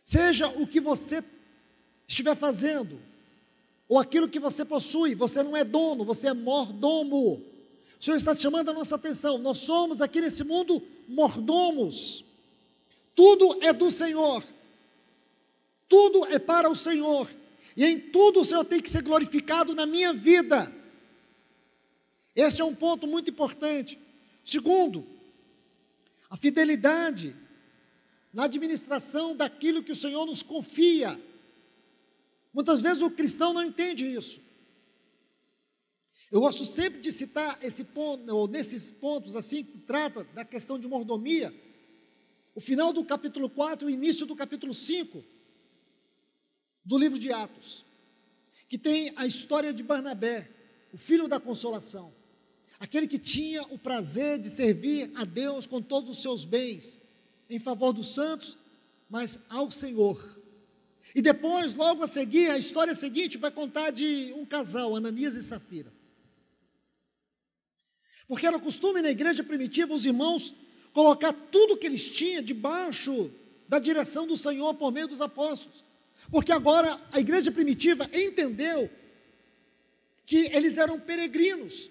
Seja o que você estiver fazendo, ou aquilo que você possui, você não é dono, você é mordomo. O Senhor está chamando a nossa atenção. Nós somos aqui nesse mundo mordomos. Tudo é do Senhor. Tudo é para o Senhor. E em tudo o Senhor tem que ser glorificado na minha vida. Esse é um ponto muito importante. Segundo, a fidelidade na administração daquilo que o Senhor nos confia. Muitas vezes o cristão não entende isso. Eu gosto sempre de citar esse ponto, ou nesses pontos assim, que trata da questão de mordomia, o final do capítulo 4, o início do capítulo 5, do livro de Atos, que tem a história de Barnabé, o filho da consolação, aquele que tinha o prazer de servir a Deus com todos os seus bens, em favor dos santos, mas ao Senhor. E depois, logo a seguir, a história seguinte vai contar de um casal, Ananias e Safira. Porque era costume na igreja primitiva os irmãos colocar tudo que eles tinham debaixo da direção do Senhor por meio dos apóstolos. Porque agora a igreja primitiva entendeu que eles eram peregrinos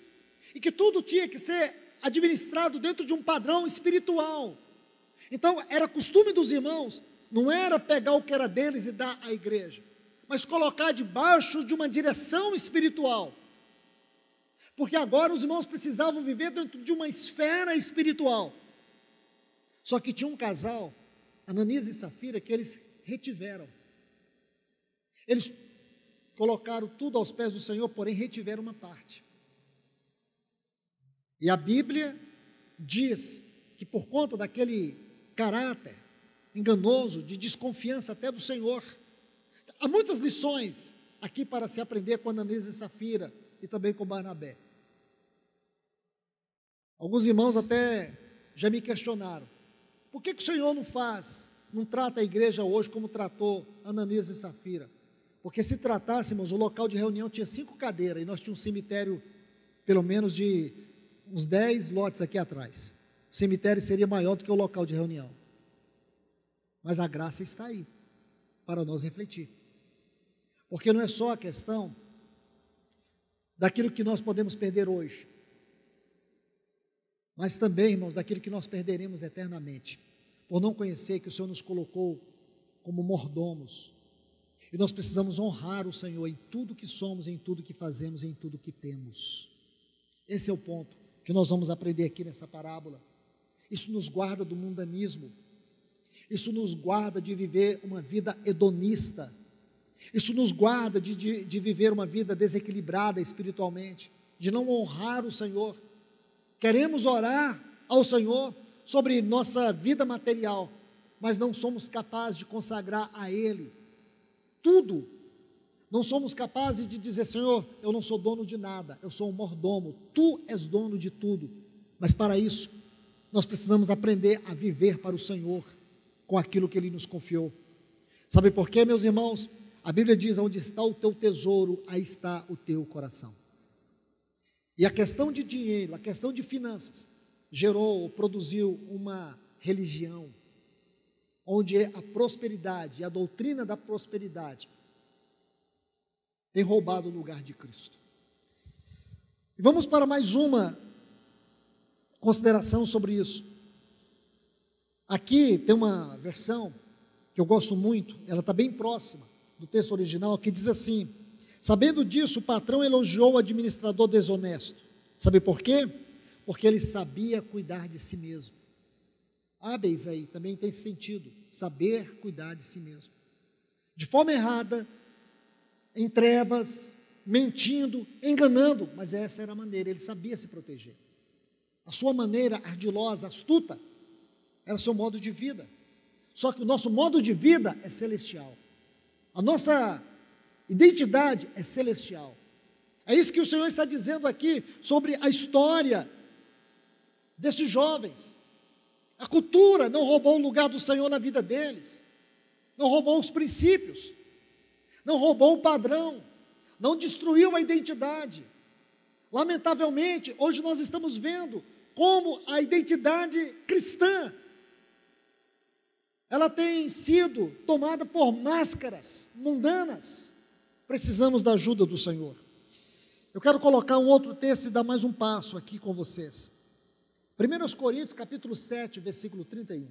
e que tudo tinha que ser administrado dentro de um padrão espiritual. Então era costume dos irmãos, não era pegar o que era deles e dar à igreja, mas colocar debaixo de uma direção espiritual. Porque agora os irmãos precisavam viver dentro de uma esfera espiritual. Só que tinha um casal, Ananias e Safira, que eles retiveram. Eles colocaram tudo aos pés do Senhor, porém retiveram uma parte. E a Bíblia diz que por conta daquele caráter enganoso, de desconfiança até do Senhor, há muitas lições aqui para se aprender com Ananias e Safira e também com Barnabé. Alguns irmãos até já me questionaram, por que o Senhor não trata a igreja hoje como tratou Ananias e Safira? Porque se tratássemos, o local de reunião tinha 5 cadeiras, e nós tínhamos um cemitério, pelo menos de uns 10 lotes aqui atrás. O cemitério seria maior do que o local de reunião. Mas a graça está aí, para nós refletir. Porque não é só a questão daquilo que nós podemos perder hoje, mas também, irmãos, daquilo que nós perderemos eternamente, por não conhecer que o Senhor nos colocou como mordomos. E nós precisamos honrar o Senhor em tudo que somos, em tudo que fazemos, em tudo que temos. Esse é o ponto que nós vamos aprender aqui nessa parábola. Isso nos guarda do mundanismo, isso nos guarda de viver uma vida hedonista, isso nos guarda de viver uma vida desequilibrada espiritualmente, de não honrar o Senhor. Queremos orar ao Senhor sobre nossa vida material, mas não somos capazes de consagrar a Ele tudo. Não somos capazes de dizer: Senhor, eu não sou dono de nada, eu sou um mordomo, Tu és dono de tudo. Mas para isso, nós precisamos aprender a viver para o Senhor, com aquilo que Ele nos confiou. Sabe por quê, meus irmãos? A Bíblia diz: onde está o teu tesouro, aí está o teu coração. E a questão de dinheiro, a questão de finanças, gerou, produziu uma religião, onde a prosperidade, a doutrina da prosperidade, tem roubado o lugar de Cristo. E vamos para mais uma consideração sobre isso. Aqui tem uma versão que eu gosto muito, ela está bem próxima do texto original, que diz assim: sabendo disso, o patrão elogiou o administrador desonesto. Sabe por quê? Porque ele sabia cuidar de si mesmo. Hábeis aí também tem sentido, saber cuidar de si mesmo. De forma errada, em trevas, mentindo, enganando, mas essa era a maneira, ele sabia se proteger. A sua maneira ardilosa, astuta, era o seu modo de vida. Só que o nosso modo de vida é celestial. A nossa identidade é celestial. É isso que o Senhor está dizendo aqui sobre a história desses jovens. A cultura não roubou o lugar do Senhor na vida deles, não roubou os princípios, não roubou o padrão, não destruiu a identidade. Lamentavelmente, hoje nós estamos vendo como a identidade cristã, ela tem sido tomada por máscaras mundanas. Precisamos da ajuda do Senhor. Eu quero colocar um outro texto e dar mais um passo aqui com vocês. 1 Coríntios, capítulo 7, versículo 31.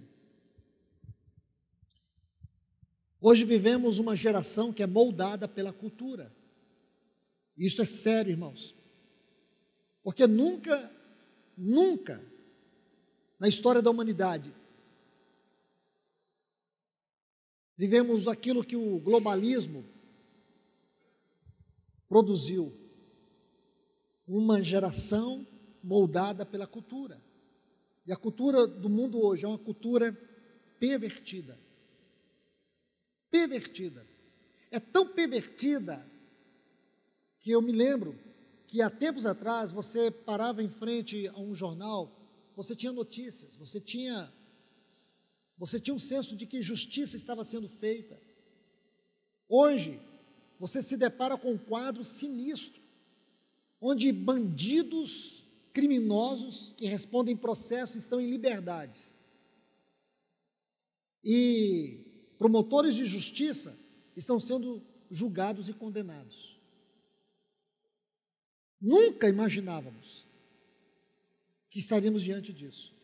Hoje vivemos uma geração que é moldada pela cultura. E isso é sério, irmãos. Porque nunca na história da humanidade vivemos aquilo que o globalismo produziu. Uma geração moldada pela cultura. E a cultura do mundo hoje é uma cultura pervertida. Pervertida. É tão pervertida que eu me lembro que há tempos atrás você parava em frente a um jornal, você tinha notícias, você tinha um senso de que justiça estava sendo feita. Hoje, você se depara com um quadro sinistro, onde bandidos, criminosos que respondem processos estão em liberdade. E promotores de justiça estão sendo julgados e condenados. Nunca imaginávamos que estaríamos diante disso.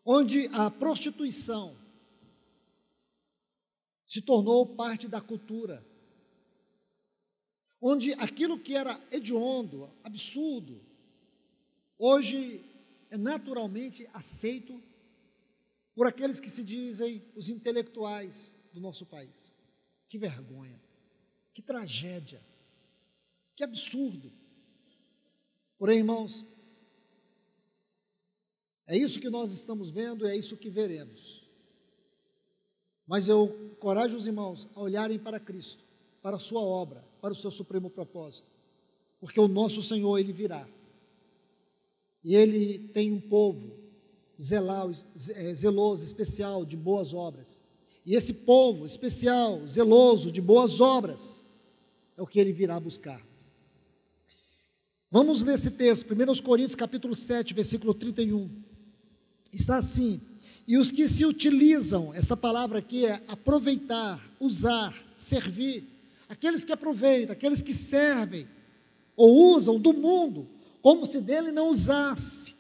Onde a prostituição se tornou parte da cultura. Onde aquilo que era hediondo, absurdo, hoje é naturalmente aceito por aqueles que se dizem os intelectuais do nosso país. Que vergonha, que tragédia, que absurdo. Porém, irmãos, é isso que nós estamos vendo, é isso que veremos. Mas eu encorajo os irmãos a olharem para Cristo, para a sua obra, para o seu supremo propósito, porque o nosso Senhor, Ele virá, e Ele tem um povo zeloso, especial, de boas obras, e esse povo especial, zeloso, de boas obras, é o que Ele virá buscar. Vamos ler esse texto, 1 Coríntios capítulo 7, versículo 31, está assim: e os que se utilizam, essa palavra aqui é aproveitar, usar, servir, aqueles que aproveitam, aqueles que servem, ou usam do mundo, como se dele não usasse.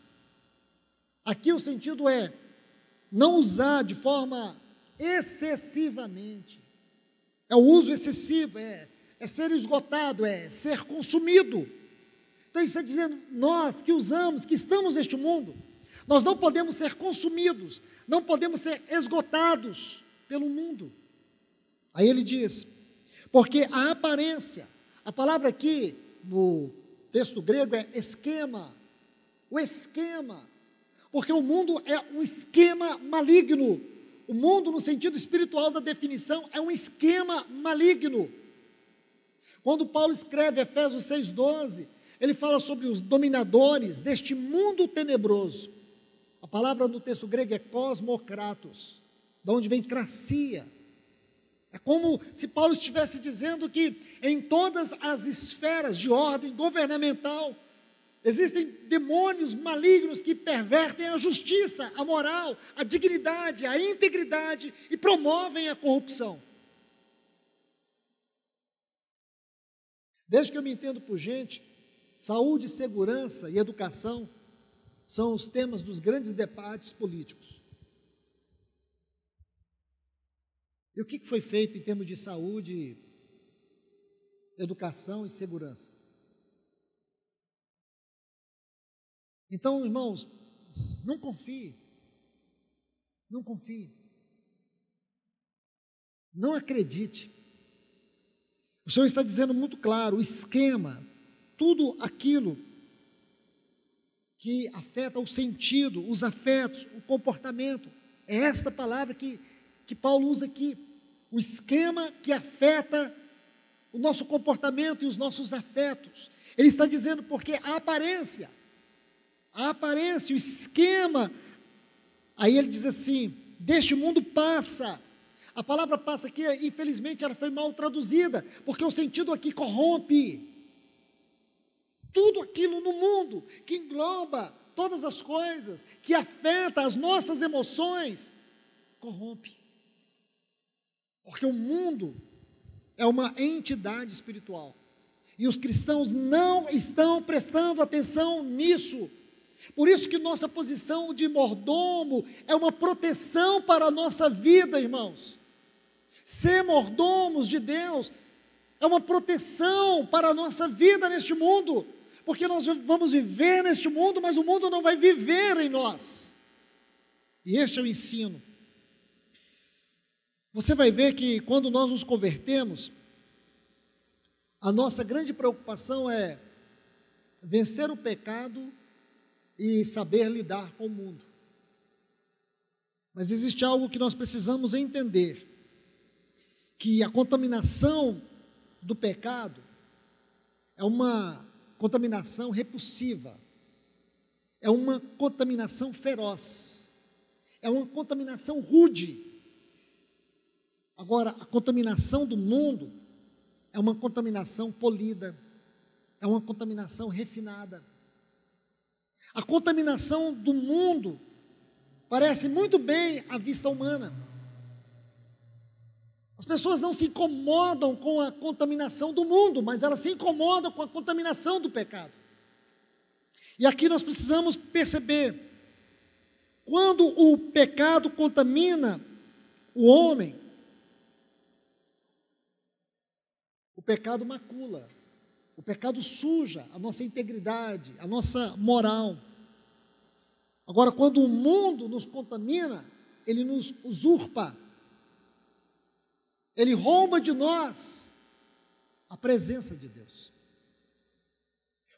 Aqui o sentido é, não usar de forma excessivamente, é o uso excessivo, é ser esgotado, é ser consumido. Então ele está dizendo, nós que usamos, que estamos neste mundo, nós não podemos ser consumidos, não podemos ser esgotados pelo mundo. Aí ele diz, porque a aparência, a palavra aqui no texto grego é esquema, o esquema, porque o mundo é um esquema maligno, o mundo no sentido espiritual da definição é um esquema maligno. Quando Paulo escreve Efésios 6,12, ele fala sobre os dominadores deste mundo tenebroso. A palavra no texto grego é cosmokratos, de onde vem cracia. É como se Paulo estivesse dizendo que em todas as esferas de ordem governamental, existem demônios malignos que pervertem a justiça, a moral, a dignidade, a integridade e promovem a corrupção. Desde que eu me entendo por gente, saúde, segurança e educação são os temas dos grandes debates políticos. E o que foi feito em termos de saúde, educação e segurança? Então, irmãos, não confie, não confie, não acredite. O Senhor está dizendo muito claro, o esquema, tudo aquilo que afeta o sentido, os afetos, o comportamento, é esta palavra que Paulo usa aqui, o esquema que afeta o nosso comportamento e os nossos afetos. Ele está dizendo porque a aparência, o esquema, aí ele diz assim, deste mundo passa. A palavra passa aqui, infelizmente, ela foi mal traduzida, porque o sentido aqui corrompe. Tudo aquilo no mundo que engloba todas as coisas, que afeta as nossas emoções, corrompe. Porque o mundo é uma entidade espiritual. E os cristãos não estão prestando atenção nisso. Por isso que nossa posição de mordomo é uma proteção para a nossa vida, irmãos. Ser mordomos de Deus é uma proteção para a nossa vida neste mundo, porque nós vamos viver neste mundo, mas o mundo não vai viver em nós. E este é o ensino. Você vai ver que quando nós nos convertemos, a nossa grande preocupação é vencer o pecado e saber lidar com o mundo. Mas existe algo que nós precisamos entender, que a contaminação do pecado é uma contaminação repulsiva, é uma contaminação feroz, é uma contaminação rude. Agora, a contaminação do mundo é uma contaminação polida, é uma contaminação refinada. A contaminação do mundo parece muito bem à vista humana. As pessoas não se incomodam com a contaminação do mundo, mas elas se incomodam com a contaminação do pecado. E aqui nós precisamos perceber, quando o pecado contamina o homem, o pecado macula, o pecado suja a nossa integridade, a nossa moral. Agora, quando o mundo nos contamina, ele nos usurpa, ele rouba de nós a presença de Deus.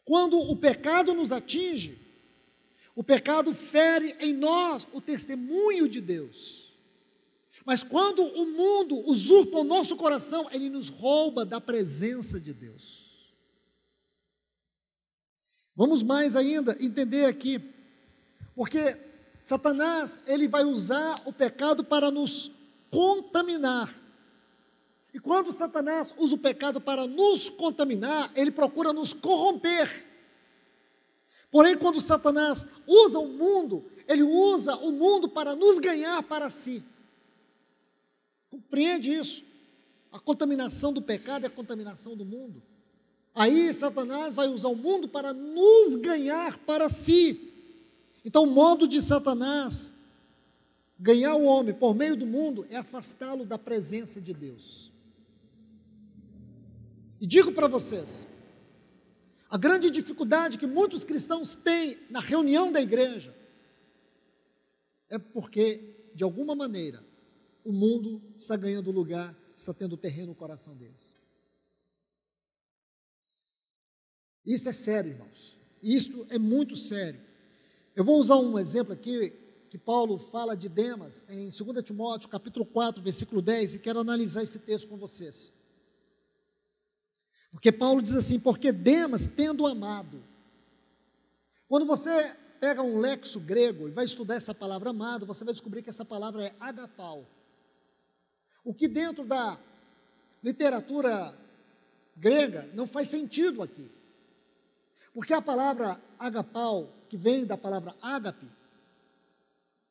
Quando o pecado nos atinge, o pecado fere em nós o testemunho de Deus. Mas quando o mundo usurpa o nosso coração, ele nos rouba da presença de Deus. Vamos mais ainda entender aqui, porque Satanás, ele vai usar o pecado para nos contaminar. E quando Satanás usa o pecado para nos contaminar, ele procura nos corromper. Porém, quando Satanás usa o mundo, ele usa o mundo para nos ganhar para si. Compreende isso? A contaminação do pecado é a contaminação do mundo. Aí Satanás vai usar o mundo para nos ganhar para si. Então o modo de Satanás ganhar o homem por meio do mundo é afastá-lo da presença de Deus. E digo para vocês, A grande dificuldade que muitos cristãos têm na reunião da igreja é porque, de alguma maneira, o mundo está ganhando lugar, está tendo terreno no coração deles. Isso é sério, irmãos. Isso é muito sério. Eu vou usar um exemplo aqui, que Paulo fala de Demas, em 2 Timóteo, capítulo 4, versículo 10, e quero analisar esse texto com vocês. Porque Paulo diz assim, porque Demas, tendo amado. Quando você pega um lexo grego e vai estudar essa palavra amado, você vai descobrir que essa palavra é agapau. O que dentro da literatura grega não faz sentido aqui. Porque a palavra agapau, que vem da palavra ágape,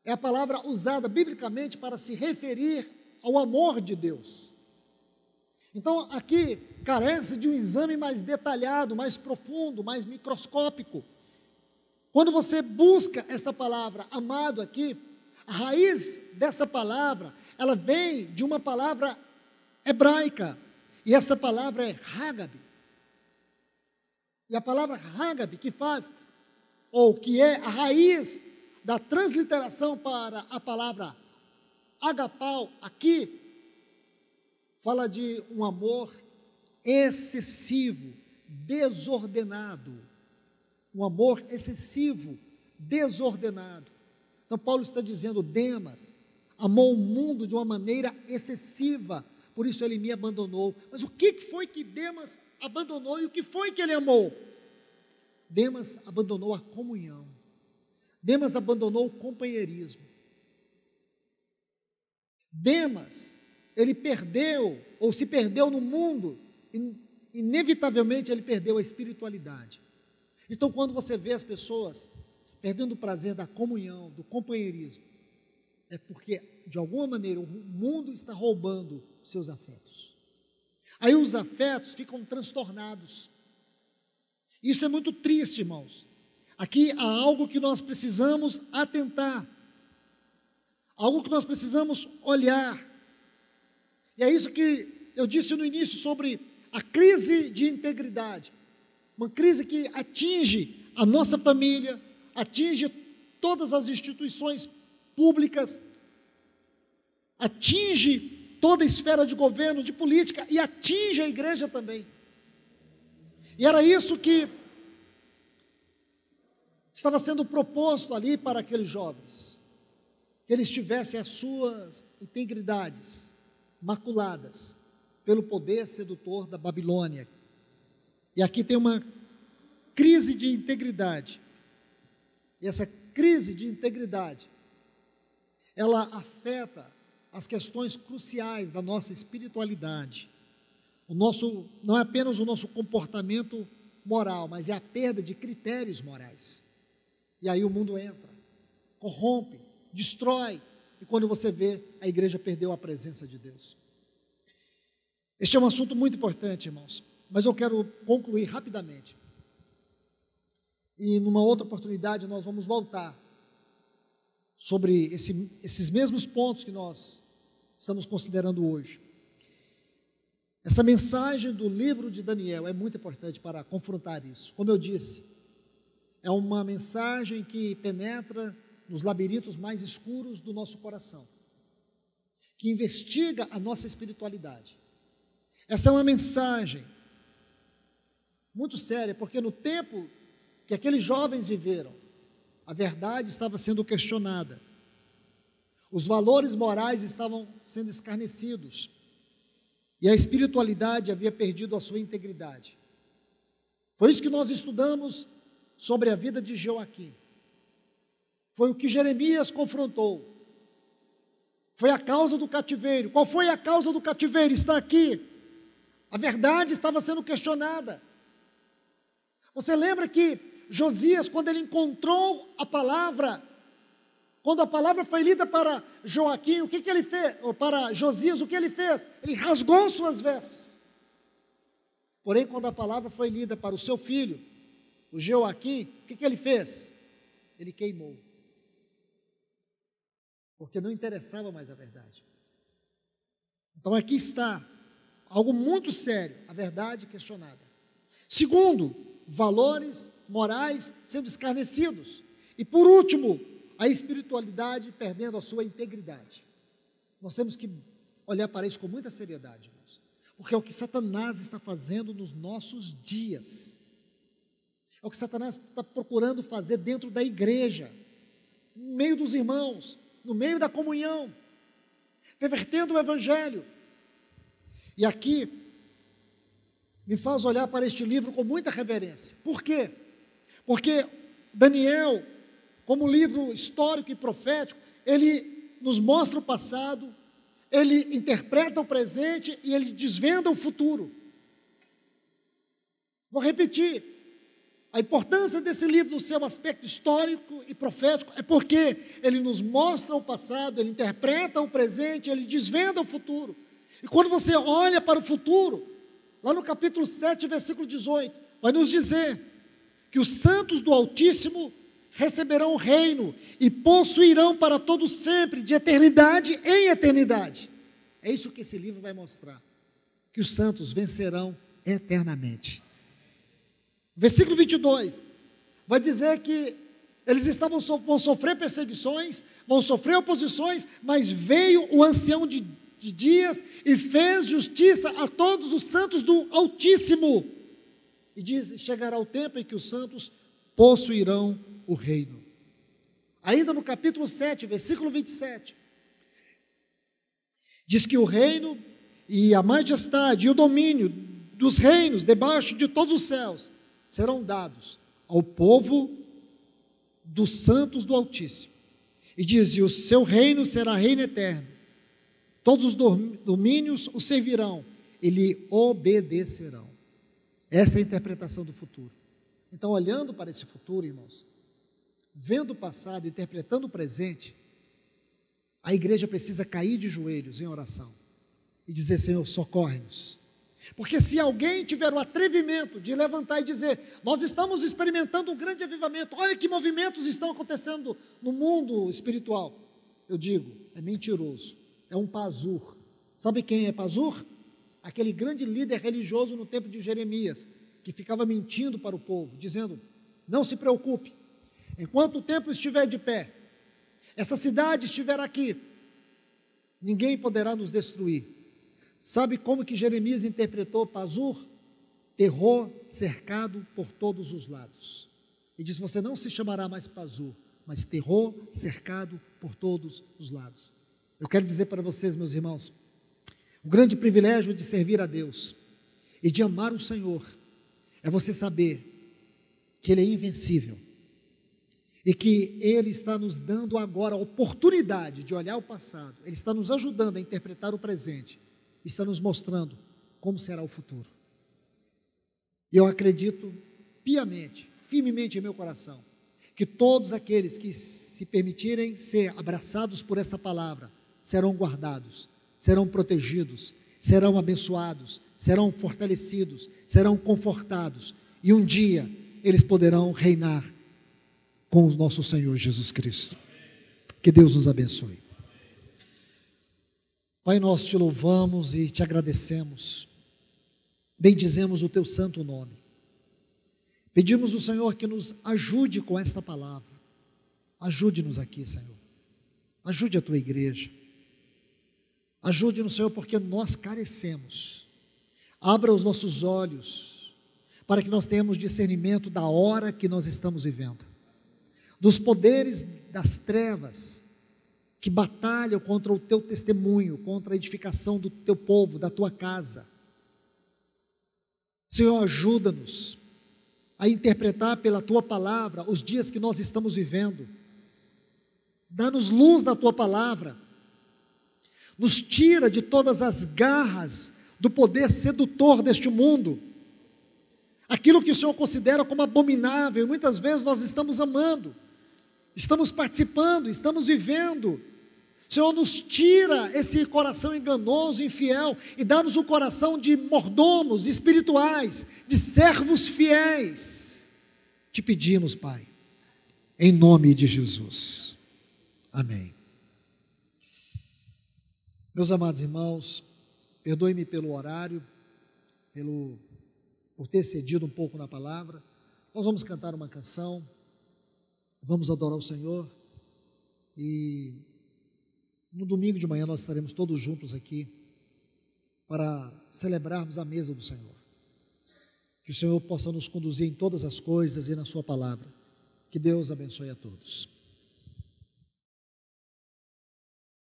é a palavra usada biblicamente para se referir ao amor de Deus. Então, aqui carece de um exame mais detalhado, mais profundo, mais microscópico. Quando você busca esta palavra amado aqui, a raiz desta palavra, ela vem de uma palavra hebraica, e esta palavra é Hagabe. E a palavra Hagabe, que faz, ou que é a raiz da transliteração para a palavra agapau, aqui, fala de um amor excessivo, desordenado. Um amor excessivo, desordenado. Então Paulo está dizendo, Demas amou o mundo de uma maneira excessiva, por isso ele me abandonou. Mas o que foi que Demas abandonou e o que foi que ele amou? Demas abandonou a comunhão. Demas abandonou o companheirismo. Demas, ele perdeu, ou se perdeu no mundo, inevitavelmente ele perdeu a espiritualidade. Então, quando você vê as pessoas perdendo o prazer da comunhão, do companheirismo, é porque, de alguma maneira, o mundo está roubando seus afetos. Aí os afetos ficam transtornados. Isso é muito triste, irmãos. Aqui há algo que nós precisamos atentar, algo que nós precisamos olhar. E é isso que eu disse no início sobre a crise de integridade. Uma crise que atinge a nossa família, atinge todas as instituições públicas, atinge toda a esfera de governo, de política, e atinge a igreja também. E era isso que estava sendo proposto ali para aqueles jovens, que eles tivessem as suas integridades maculadas pelo poder sedutor da Babilônia. E aqui tem uma crise de integridade. E essa crise de integridade, ela afeta as questões cruciais da nossa espiritualidade. Não é apenas o nosso comportamento moral, mas é a perda de critérios morais. E aí o mundo entra, corrompe, destrói, e quando você vê, a igreja perdeu a presença de Deus. Este é um assunto muito importante, irmãos, mas eu quero concluir rapidamente. E numa outra oportunidade nós vamos voltar sobre esses mesmos pontos que nós estamos considerando hoje. Essa mensagem do livro de Daniel é muito importante para confrontar isso. Como eu disse, é uma mensagem que penetra nos labirintos mais escuros do nosso coração, que investiga a nossa espiritualidade. Essa é uma mensagem muito séria, porque no tempo que aqueles jovens viveram, a verdade estava sendo questionada, os valores morais estavam sendo escarnecidos, e a espiritualidade havia perdido a sua integridade. Foi isso que nós estudamos sobre a vida de Joaquim. Foi o que Jeremias confrontou. Foi a causa do cativeiro. Qual foi a causa do cativeiro? Está aqui. A verdade estava sendo questionada. Você lembra que Josias, quando ele encontrou a palavra, quando a palavra foi lida para Joaquim, o que ele fez? Ou para Josias, o que ele fez? Ele rasgou suas vestes. Porém, quando a palavra foi lida para o seu filho, o Joaquim, o que ele fez? Ele queimou. Porque não interessava mais a verdade. Então aqui está algo muito sério, a verdade questionada. Segundo, valores morais sendo escarnecidos. E por último, a espiritualidade perdendo a sua integridade. Nós temos que olhar para isso com muita seriedade, irmãos, porque é o que Satanás está fazendo nos nossos dias. É o que Satanás está procurando fazer dentro da igreja, no meio dos irmãos, no meio da comunhão, pervertendo o evangelho. E aqui me faz olhar para este livro com muita reverência. Por quê? Porque Daniel, como livro histórico e profético, ele nos mostra o passado, ele interpreta o presente e ele desvenda o futuro. Vou repetir, a importância desse livro no seu aspecto histórico e profético é porque ele nos mostra o passado, ele interpreta o presente, ele desvenda o futuro. E quando você olha para o futuro, lá no capítulo 7, versículo 18, vai nos dizer que os santos do Altíssimo receberão o reino e possuirão para todo sempre, de eternidade em eternidade. É isso que esse livro vai mostrar, que os santos vencerão eternamente. Versículo 22, vai dizer que eles vão sofrer perseguições, vão sofrer oposições, mas veio o ancião de dias e fez justiça a todos os santos do Altíssimo. E diz, chegará o tempo em que os santos possuirão o reino. Ainda no capítulo 7, versículo 27, diz que o reino e a majestade e o domínio dos reinos debaixo de todos os céus serão dados ao povo dos santos do Altíssimo. E diz, e o seu reino será reino eterno. Todos os domínios o servirão e lhe obedecerão. Essa é a interpretação do futuro. Então, olhando para esse futuro, irmãos, vendo o passado, interpretando o presente, a igreja precisa cair de joelhos em oração e dizer, Senhor, socorre-nos. Porque se alguém tiver o atrevimento de levantar e dizer, nós estamos experimentando um grande avivamento, olha que movimentos estão acontecendo no mundo espiritual, eu digo, é mentiroso, é um pazur. Sabe quem é pazur? Aquele grande líder religioso no tempo de Jeremias, que ficava mentindo para o povo, dizendo, não se preocupe, enquanto o templo estiver de pé, essa cidade estiver aqui, ninguém poderá nos destruir. Sabe como que Jeremias interpretou pazur? Terror cercado por todos os lados. E diz, você não se chamará mais pazur, mas terror cercado por todos os lados. Eu quero dizer para vocês, meus irmãos, o grande privilégio de servir a Deus e de amar o Senhor é você saber que Ele é invencível e que Ele está nos dando agora a oportunidade de olhar o passado, Ele está nos ajudando a interpretar o presente, está nos mostrando como será o futuro. E eu acredito piamente, firmemente em meu coração, que todos aqueles que se permitirem ser abraçados por essa palavra serão guardados, serão protegidos, serão abençoados, serão fortalecidos, serão confortados, e um dia eles poderão reinar com o nosso Senhor Jesus Cristo. Que Deus nos abençoe. Pai, nós te louvamos e te agradecemos, bendizemos o teu santo nome, pedimos ao Senhor que nos ajude com esta palavra, ajude-nos aqui, Senhor, ajude a tua igreja, ajude-nos, Senhor, porque nós carecemos, abra os nossos olhos, para que nós tenhamos discernimento da hora que nós estamos vivendo, dos poderes das trevas, que batalham contra o teu testemunho, contra a edificação do teu povo, da tua casa. Senhor, ajuda-nos a interpretar pela tua palavra os dias que nós estamos vivendo. Dá-nos luz da tua palavra, nos tira de todas as garras do poder sedutor deste mundo, aquilo que o Senhor considera como abominável, e muitas vezes nós estamos amando, estamos participando, estamos vivendo. Senhor, nos tira esse coração enganoso, infiel, e dá-nos um coração de mordomos espirituais, de servos fiéis. Te pedimos, Pai, em nome de Jesus. Amém. Meus amados irmãos, perdoe-me pelo horário, por ter cedido um pouco na palavra, Nós vamos cantar uma canção, vamos adorar o Senhor, e no domingo de manhã nós estaremos todos juntos aqui para celebrarmos a mesa do Senhor. Que o Senhor possa nos conduzir em todas as coisas e na sua palavra. Que Deus abençoe a todos.